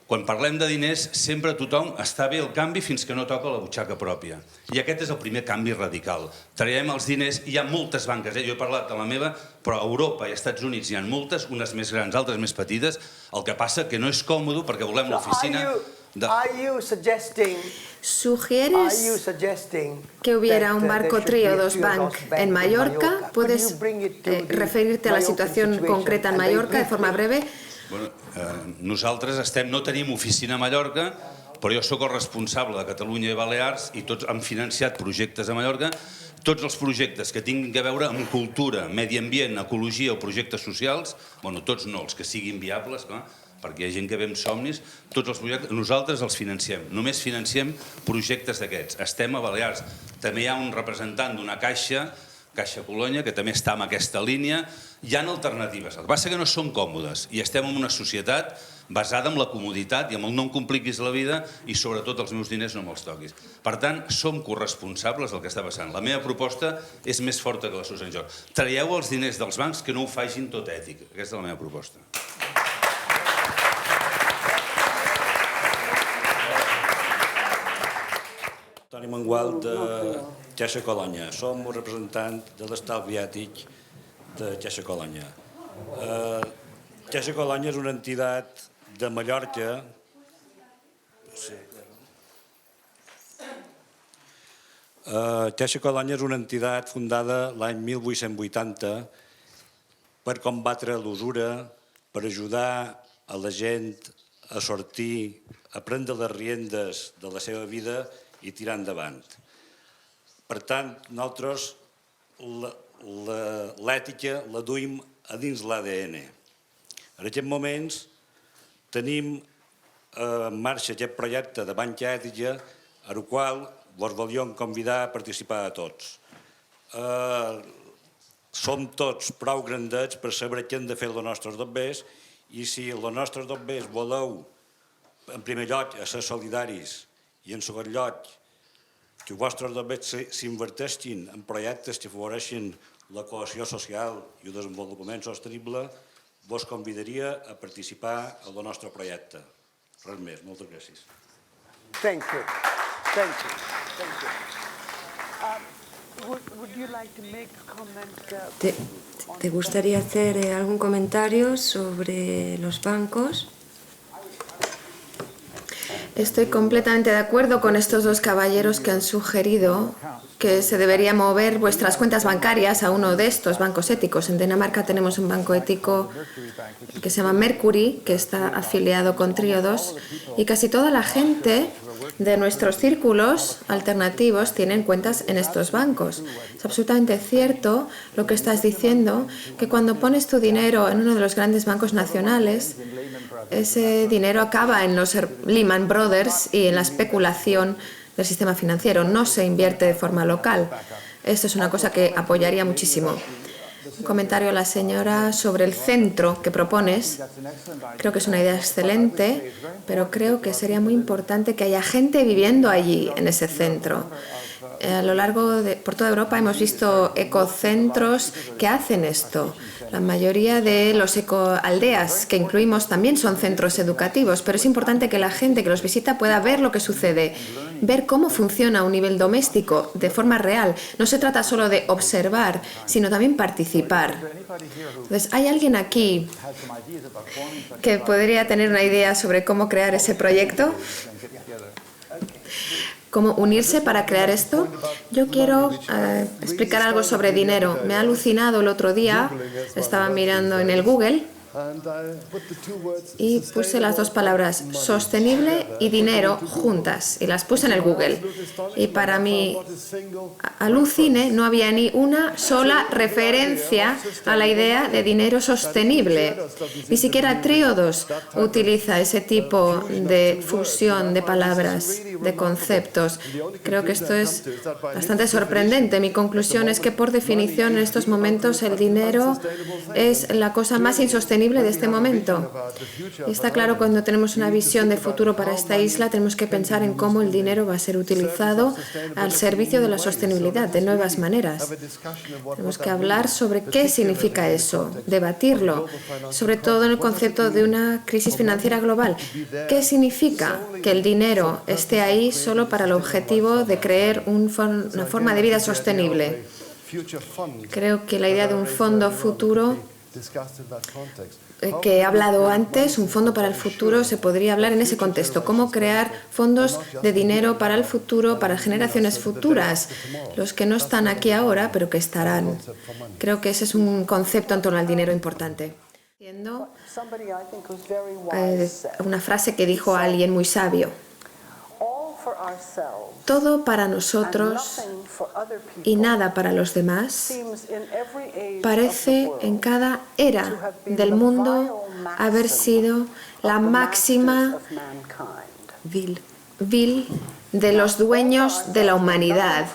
quan parlem de diners, sempre tothom està bé el canvi fins que no toca la butxaca pròpia. I aquest és el primer canvi radical. Traiem els diners, i hi ha moltes banques, jo he parlat de la meva, però a Europa i als Estats Units hi ha moltes, unes més grans, altres més petites, el que passa que no és còmode perquè volem l'oficina... ¿Sugieres que hubiera un barco Triodos Bank en Mallorca? ¿Puedes referirte a la situación concreta en Mallorca de forma breve? Nosaltres no tenim oficina a Mallorca, però jo sóc el responsable de Catalunya i Balears i tots han financiat projectes a Mallorca. Tots els projectes que tinguin a veure amb cultura, medi ambient, ecologia o projectes socials, bueno, tots no, els que siguin viables, clar, perquè hi ha gent que ve amb somnis, tots els projectes, nosaltres els financiem, només financiem projectes d'aquests. Estem a Balears, també hi ha un representant d'una Caixa Colònia, que també està en aquesta línia. Hi ha alternatives, el que passa que no són còmodes i estem en una societat basada en la comoditat i en el no em compliquis la vida i sobretot els meus diners no me'ls toquis. Per tant, som corresponsables del que està passant. La meva proposta és més forta que la Sue St. George. Traieu els diners dels bancs que no ho facin tot ètic. Aquesta és la meva proposta. Commonwealth de Caixa-Colònia. Som un representant de l'estalvi ètic de Caixa-Colònia. Caixa-Colònia és una entitat de Mallorca. Caixa-Colònia és una entitat fundada l'any 1880 per combatre l'usura, per ajudar a la gent a sortir, a prendre les riendes de la seva vida i tirar endavant. Per tant, nosaltres l'ètica la duim a dins l'ADN. En aquests moments tenim en marxa aquest projecte de banca ètica al qual vos volíem convidar a participar a tots. Som tots prou grandets per saber què hem de fer els nostres bombers i si els nostres bombers voleu, en primer lloc, ser solidaris i en segon lloc, que els vostres bombers s'inverteixin en projectes que afavoreixin la cohesió social i el desenvolupament sostenible, vos convidaria a participar al nostre projecte. Res més, moltes gràcies. Thank you. Thank you. Thank you. Would you like to make a comment? ¿Te gustaría hacer algún comentario sobre los bancos? Estoy completamente de acuerdo con estos dos caballeros que han sugerido que se debería mover vuestras cuentas bancarias a uno de estos bancos éticos. En Dinamarca tenemos un banco ético que se llama Mercury, que está afiliado con Triodos, y casi toda la gente de nuestros círculos alternativos tienen cuentas en estos bancos. Es absolutamente cierto lo que estás diciendo, que cuando pones tu dinero en uno de los grandes bancos nacionales, ese dinero acaba en los Lehman Brothers y en la especulación del sistema financiero. No se invierte de forma local. Esto es una cosa que apoyaría muchísimo. Un comentario a la señora sobre el centro que propones. Creo que es una idea excelente, pero creo que sería muy importante que haya gente viviendo allí, en ese centro. A lo largo por toda Europa hemos visto ecocentros que hacen esto. La mayoría de los ecoaldeas que incluimos también son centros educativos, pero es importante que la gente que los visita pueda ver lo que sucede, ver cómo funciona a un nivel doméstico de forma real. No se trata solo de observar, sino también participar. Entonces, ¿hay alguien aquí que podría tener una idea sobre cómo crear ese proyecto? ¿Cómo unirse para crear esto? Yo quiero explicar algo sobre dinero. Me ha alucinado el otro día, estaba mirando en el Google y puse las dos palabras sostenible y dinero juntas y las puse en el Google. Y para mí alucine, no había ni una sola referencia a la idea de dinero sostenible. Ni siquiera Triodos utiliza ese tipo de fusión de palabras, de conceptos. Creo que esto es bastante sorprendente. Mi conclusión es que por definición en estos momentos el dinero es la cosa más insostenible de este momento. Y está claro, cuando tenemos una visión de futuro para esta isla, tenemos que pensar en cómo el dinero va a ser utilizado al servicio de la sostenibilidad, de nuevas maneras. Tenemos que hablar sobre qué significa eso, debatirlo, sobre todo en el concepto de una crisis financiera global. ¿Qué significa que el dinero esté ahí solo para el objetivo de crear una forma de vida sostenible? Creo que la idea de un fondo futuro que he hablado antes, un fondo para el futuro, se podría hablar en ese contexto. Cómo crear fondos de dinero para el futuro, para generaciones futuras, los que no están aquí ahora, pero que estarán. Creo que ese es un concepto en torno al dinero importante. Una frase que dijo alguien muy sabio. Todo para nosotros y nada para los demás parece en cada era del mundo haber sido la máxima vil de los dueños de la humanidad.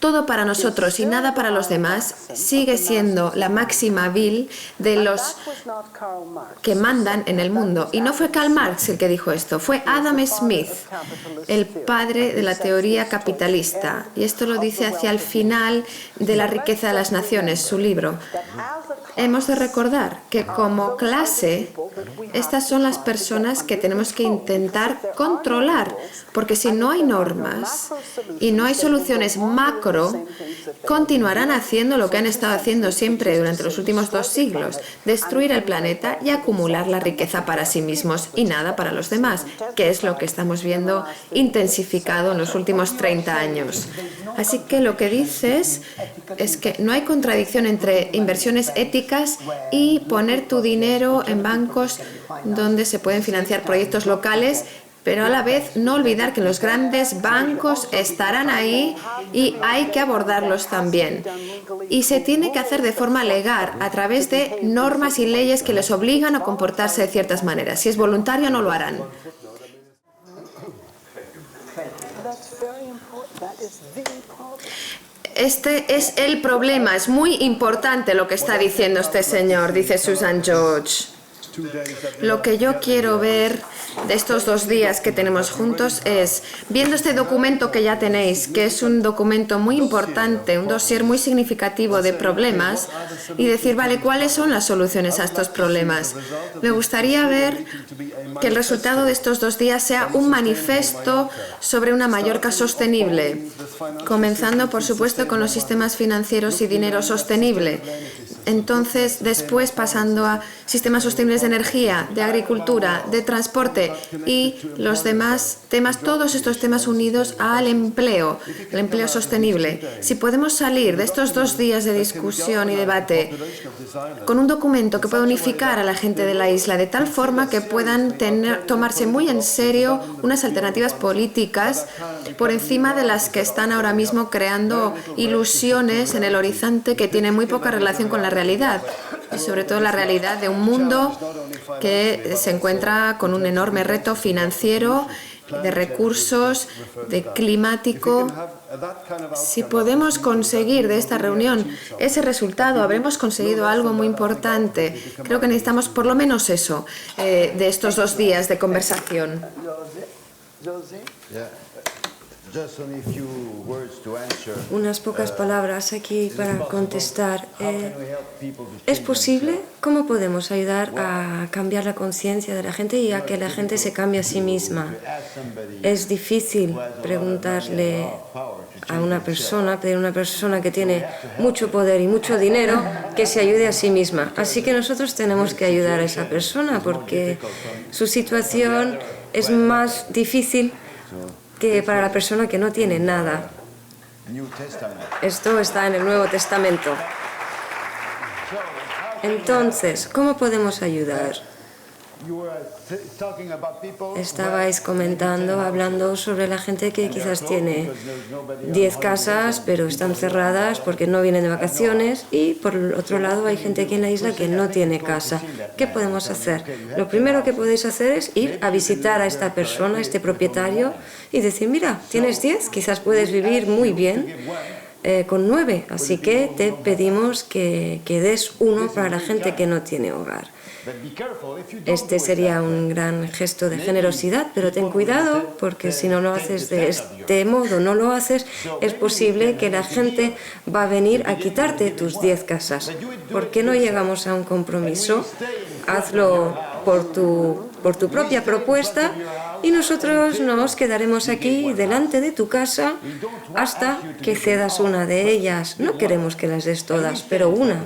todo para nosotros y nada para los demás, sigue siendo la máxima vil de los que mandan en el mundo. Y no fue Karl Marx el que dijo esto, fue Adam Smith, el padre de la teoría capitalista. Y esto lo dice hacia el final de La riqueza de las naciones, su libro. Hemos de recordar que como clase, estas son las personas que tenemos que intentar controlar, porque si no hay normas y no hay soluciones macro, continuarán haciendo lo que han estado haciendo siempre durante los últimos 2 siglos, destruir el planeta y acumular la riqueza para sí mismos y nada para los demás, que es lo que estamos viendo intensificado en los últimos 30 años. Así que lo que dices es que no hay contradicción entre inversiones éticas y poner tu dinero en bancos donde se pueden financiar proyectos locales, pero a la vez no olvidar que los grandes bancos estarán ahí y hay que abordarlos también. Y se tiene que hacer de forma legal, a través de normas y leyes que les obligan a comportarse de ciertas maneras. Si es voluntario, no lo harán. Este es el problema, es muy importante lo que está diciendo este señor, dice Susan George. Lo que yo quiero ver de estos 2 días que tenemos juntos es, viendo este documento que ya tenéis, que es un documento muy importante, un dossier muy significativo de problemas, y decir, vale, ¿cuáles son las soluciones a estos problemas? Me gustaría ver que el resultado de estos 2 días sea un manifiesto sobre una Mallorca sostenible, comenzando, por supuesto, con los sistemas financieros y dinero sostenible. Entonces, después pasando a sistemas sostenibles de energía, de agricultura, de transporte y los demás temas, todos estos temas unidos al empleo, el empleo sostenible. Si podemos salir de estos 2 días de discusión y debate con un documento que pueda unificar a la gente de la isla de tal forma que puedan tomarse muy en serio unas alternativas políticas por encima de las que están ahora mismo creando ilusiones en el horizonte que tienen muy poca relación con la realidad, y sobre todo la realidad de un mundo que se encuentra con un enorme reto financiero, de recursos, de climático. Si podemos conseguir de esta reunión ese resultado, habremos conseguido algo muy importante. Creo que necesitamos por lo menos eso de estos 2 días de conversación. Unas pocas palabras aquí para contestar. ¿Es posible? ¿Cómo podemos ayudar a cambiar la conciencia de la gente y a que la gente se cambie a sí misma? Es difícil preguntarle a una persona, pedir a una persona que tiene mucho poder y mucho dinero que se ayude a sí misma. Así que nosotros tenemos que ayudar a esa persona porque su situación es más difícil que para la persona que no tiene nada. Esto está en el Nuevo Testamento. Entonces, ¿cómo podemos ayudar? Estabais hablando sobre la gente que quizás tiene 10 casas, pero están cerradas porque no vienen de vacaciones, y por el otro lado hay gente aquí en la isla que no tiene casa. ¿Qué podemos hacer? Lo primero que podéis hacer es ir a visitar a esta persona, a este propietario, y decir, mira, tienes 10, quizás puedes vivir muy bien con 9, así que te pedimos que des 1 para la gente que no tiene hogar. Este sería un gran gesto de generosidad, pero ten cuidado, porque si no lo haces de este modo, no lo haces, es posible que la gente va a venir a quitarte tus 10 casas. ¿Por qué no llegamos a un compromiso? Hazlo por tu propia propuesta y nosotros nos quedaremos aquí delante de tu casa hasta que cedas una de ellas. No queremos que las des todas, pero una.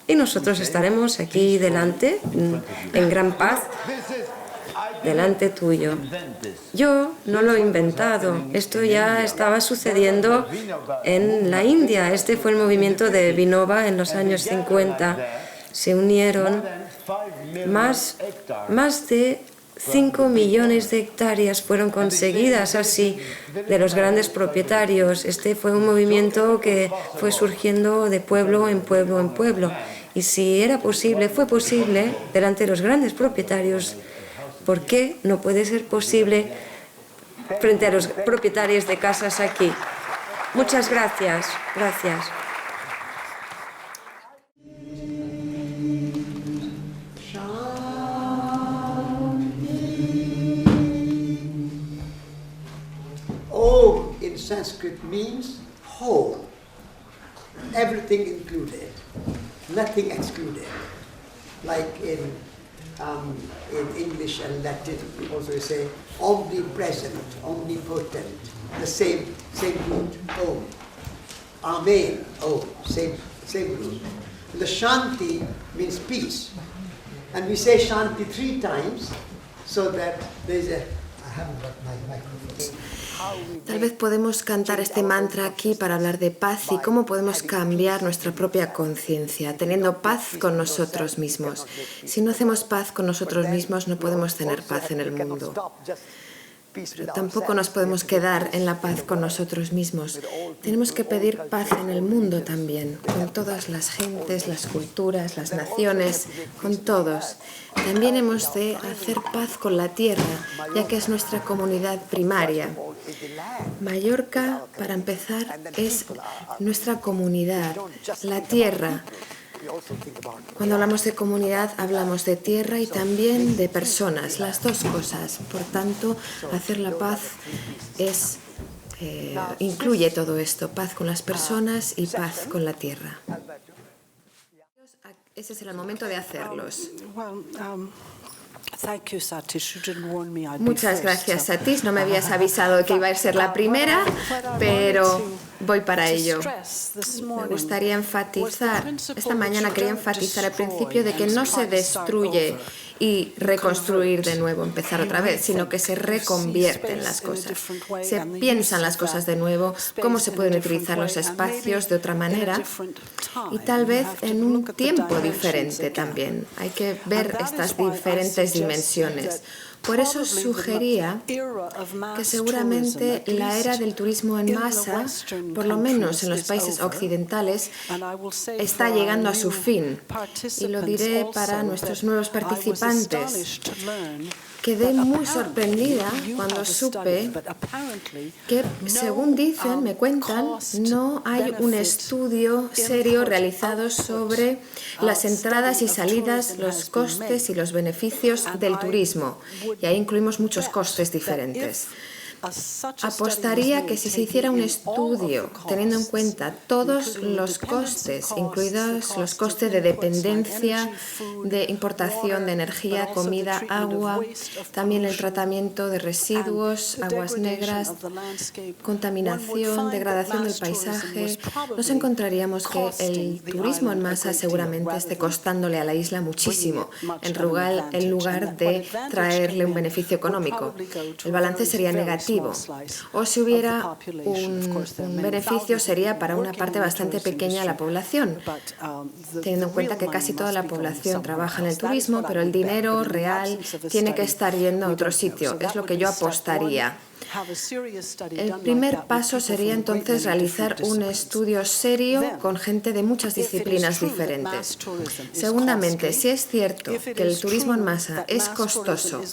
Y nosotros estaremos aquí delante, en gran paz, delante tuyo. Yo no lo he inventado, esto ya estaba sucediendo en la India. Este fue el movimiento de Vinoba en los años 50. Se unieron más de 5 millones de hectáreas fueron conseguidas así de los grandes propietarios. Este fue un movimiento que fue surgiendo de pueblo en pueblo en pueblo. Y si era posible, fue posible delante de los grandes propietarios, ¿por qué no puede ser posible frente a los propietarios de casas aquí? Muchas gracias. Gracias. Om in Sanskrit means whole, everything included, nothing excluded. Like in English and Latin, also we say omnipresent, omnipotent, the same root, Om. Amen, Om, same root. The Shanti means peace. And we say Shanti 3 times so that there's a... I haven't got my microphone. Tal vez podemos cantar este mantra aquí para hablar de paz y cómo podemos cambiar nuestra propia conciencia, teniendo paz con nosotros mismos. Si no hacemos paz con nosotros mismos, no podemos tener paz en el mundo. Pero tampoco nos podemos quedar en la paz con nosotros mismos. Tenemos que pedir paz en el mundo también, con todas las gentes, las culturas, las naciones, con todos. También hemos de hacer paz con la tierra, ya que es nuestra comunidad primaria. Mallorca, para empezar, es nuestra comunidad, la tierra. Cuando hablamos de comunidad, hablamos de tierra y también de personas, las dos cosas. Por tanto, hacer la paz incluye todo esto, paz con las personas y paz con la tierra. Ese será el momento de hacerlos. Muchas gracias, Satish. No me habías avisado que iba a ser la primera, pero voy para ello. Me gustaría enfatizar, esta mañana quería enfatizar el principio de que no se destruye y reconstruir de nuevo, empezar otra vez, sino que se reconvierten las cosas. Se piensan las cosas de nuevo, cómo se pueden utilizar los espacios de otra manera y tal vez en un tiempo diferente también. Hay que ver estas diferentes dimensiones. Por eso sugería que seguramente la era del turismo en masa, por lo menos en los países occidentales, está llegando a su fin. Y lo diré para nuestros nuevos participantes. Quedé muy sorprendida cuando supe que, según dicen, me cuentan, no hay un estudio serio realizado sobre las entradas y salidas, los costes y los beneficios del turismo. Y ahí incluimos muchos costes diferentes. Apostaría que si se hiciera un estudio teniendo en cuenta todos los costes, incluidos los costes de dependencia, de importación de energía, comida, agua, también el tratamiento de residuos, aguas negras, contaminación, degradación del paisaje, nos encontraríamos que el turismo en masa seguramente esté costándole a la isla muchísimo, en lugar de traerle un beneficio económico. El balance sería negativo. O si hubiera un beneficio sería para una parte bastante pequeña de la población, teniendo en cuenta que casi toda la población trabaja en el turismo, pero el dinero real tiene que estar yendo a otro sitio. Es lo que yo apostaría. El primer paso sería entonces realizar un estudio serio con gente de muchas disciplinas diferentes. Segundamente, si es cierto que el turismo en masa es costoso,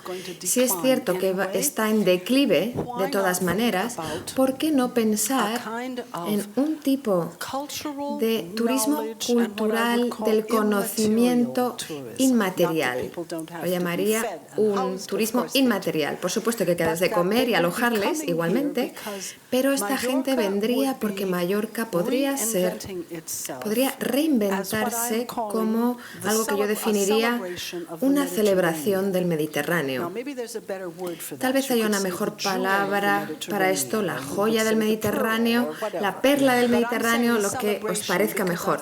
si es cierto que está en declive de todas maneras, ¿por qué no pensar en un tipo de turismo cultural del conocimiento inmaterial? Lo llamaría un turismo inmaterial. Por supuesto que quedas de comer y alojarles igualmente, pero esta gente vendría porque Mallorca podría reinventarse como algo que yo definiría una celebración del Mediterráneo. Tal vez haya una mejor palabra para esto, la joya del Mediterráneo, la perla del Mediterráneo, lo que os parezca mejor.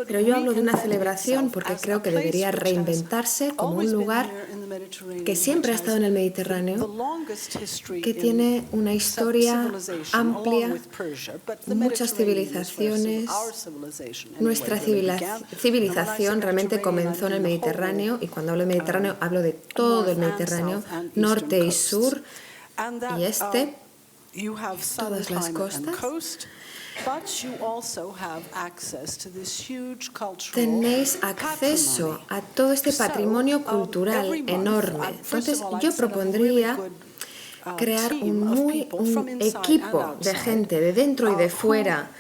Pero yo hablo de una celebración porque creo que debería reinventarse como un lugar que siempre ha estado en el Mediterráneo, que tiene una historia amplia, muchas civilizaciones. Nuestra civilización realmente comenzó en el Mediterráneo, y cuando hablo de Mediterráneo hablo de todo el Mediterráneo, norte y sur y este, todas las costas. Tenéis acceso a todo este patrimonio cultural enorme. Entonces, yo propondría crear un equipo de gente de dentro y de fuera,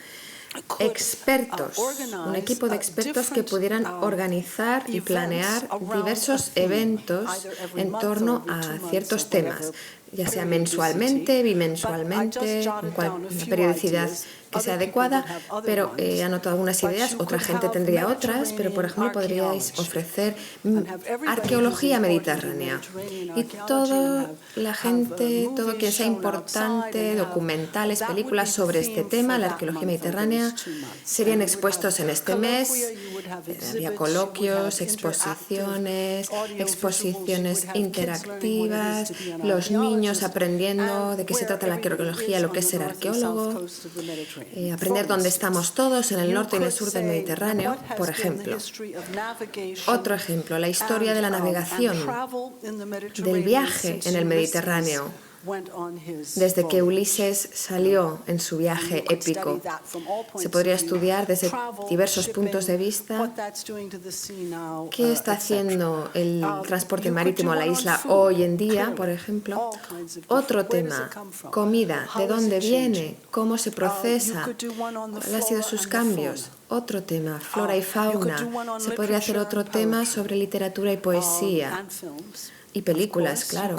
expertos, un equipo de expertos que pudieran organizar y planear diversos eventos en torno a ciertos temas, ya sea mensualmente, bimensualmente, en una periodicidad que sea adecuada, pero he anotado algunas ideas, otra gente tendría otras, pero por ejemplo podríais ofrecer arqueología mediterránea y toda la gente, todo quien sea importante, documentales, películas sobre este tema, la arqueología mediterránea, serían expuestos en este mes. Habría coloquios, exposiciones interactivas, los niños aprendiendo de qué se trata la arqueología, lo que es ser arqueólogo, aprender dónde estamos todos en el norte y en el sur del Mediterráneo, por ejemplo. Otro ejemplo, la historia de la navegación, del viaje en el Mediterráneo, desde que Ulises salió en su viaje épico. Se podría estudiar desde diversos puntos de vista qué está haciendo el transporte marítimo a la isla hoy en día, por ejemplo. Otro tema, comida, de dónde viene, cómo se procesa, cuáles han sido sus cambios. Otro tema, flora y fauna. Se podría hacer otro tema sobre literatura y poesía. Y películas, claro.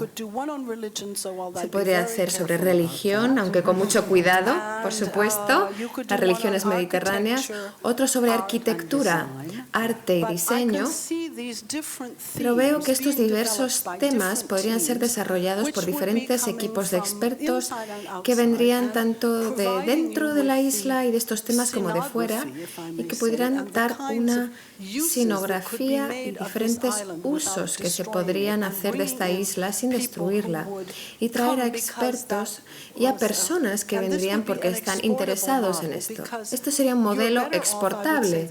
Se podría hacer sobre religión, aunque con mucho cuidado, por supuesto, las religiones mediterráneas. Otro sobre arquitectura, arte y diseño. Pero veo que estos diversos temas podrían ser desarrollados por diferentes equipos de expertos que vendrían tanto de dentro de la isla y de estos temas como de fuera y que pudieran dar una sinografía y diferentes usos que se podrían hacer de esta isla sin destruirla y traer a expertos y a personas que vendrían porque están interesados en esto. Esto sería un modelo exportable,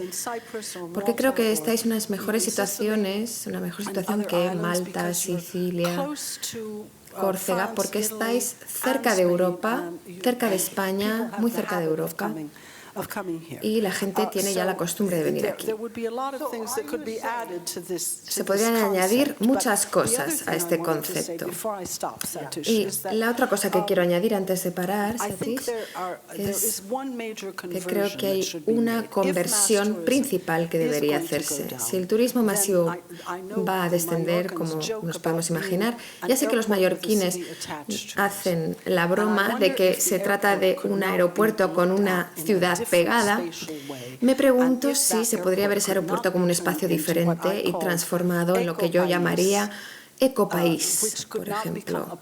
porque creo que estáis en unas mejores situaciones, una mejor situación que Malta, Sicilia, Córcega, porque estáis cerca de Europa, cerca de España, muy cerca de Europa. Y la gente tiene ya la costumbre de venir aquí. Se podrían añadir muchas cosas a este concepto. Y la otra cosa que quiero añadir antes de parar, Satish, es que creo que hay una conversión principal que debería hacerse. Si el turismo masivo va a descender, como nos podemos imaginar, ya sé que los mallorquines hacen la broma de que se trata de un aeropuerto con una ciudad pegada. Me pregunto si se podría ver ese aeropuerto como un espacio diferente y transformado en lo que yo llamaría ecopaís, por ejemplo.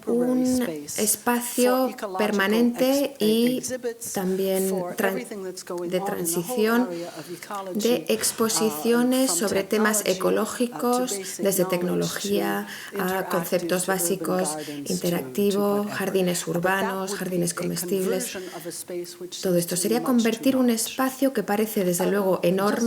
Un espacio permanente y también de transición, de exposiciones sobre temas ecológicos, desde tecnología a conceptos básicos, interactivo, jardines urbanos, jardines comestibles. Todo esto sería convertir un espacio que parece desde luego enorme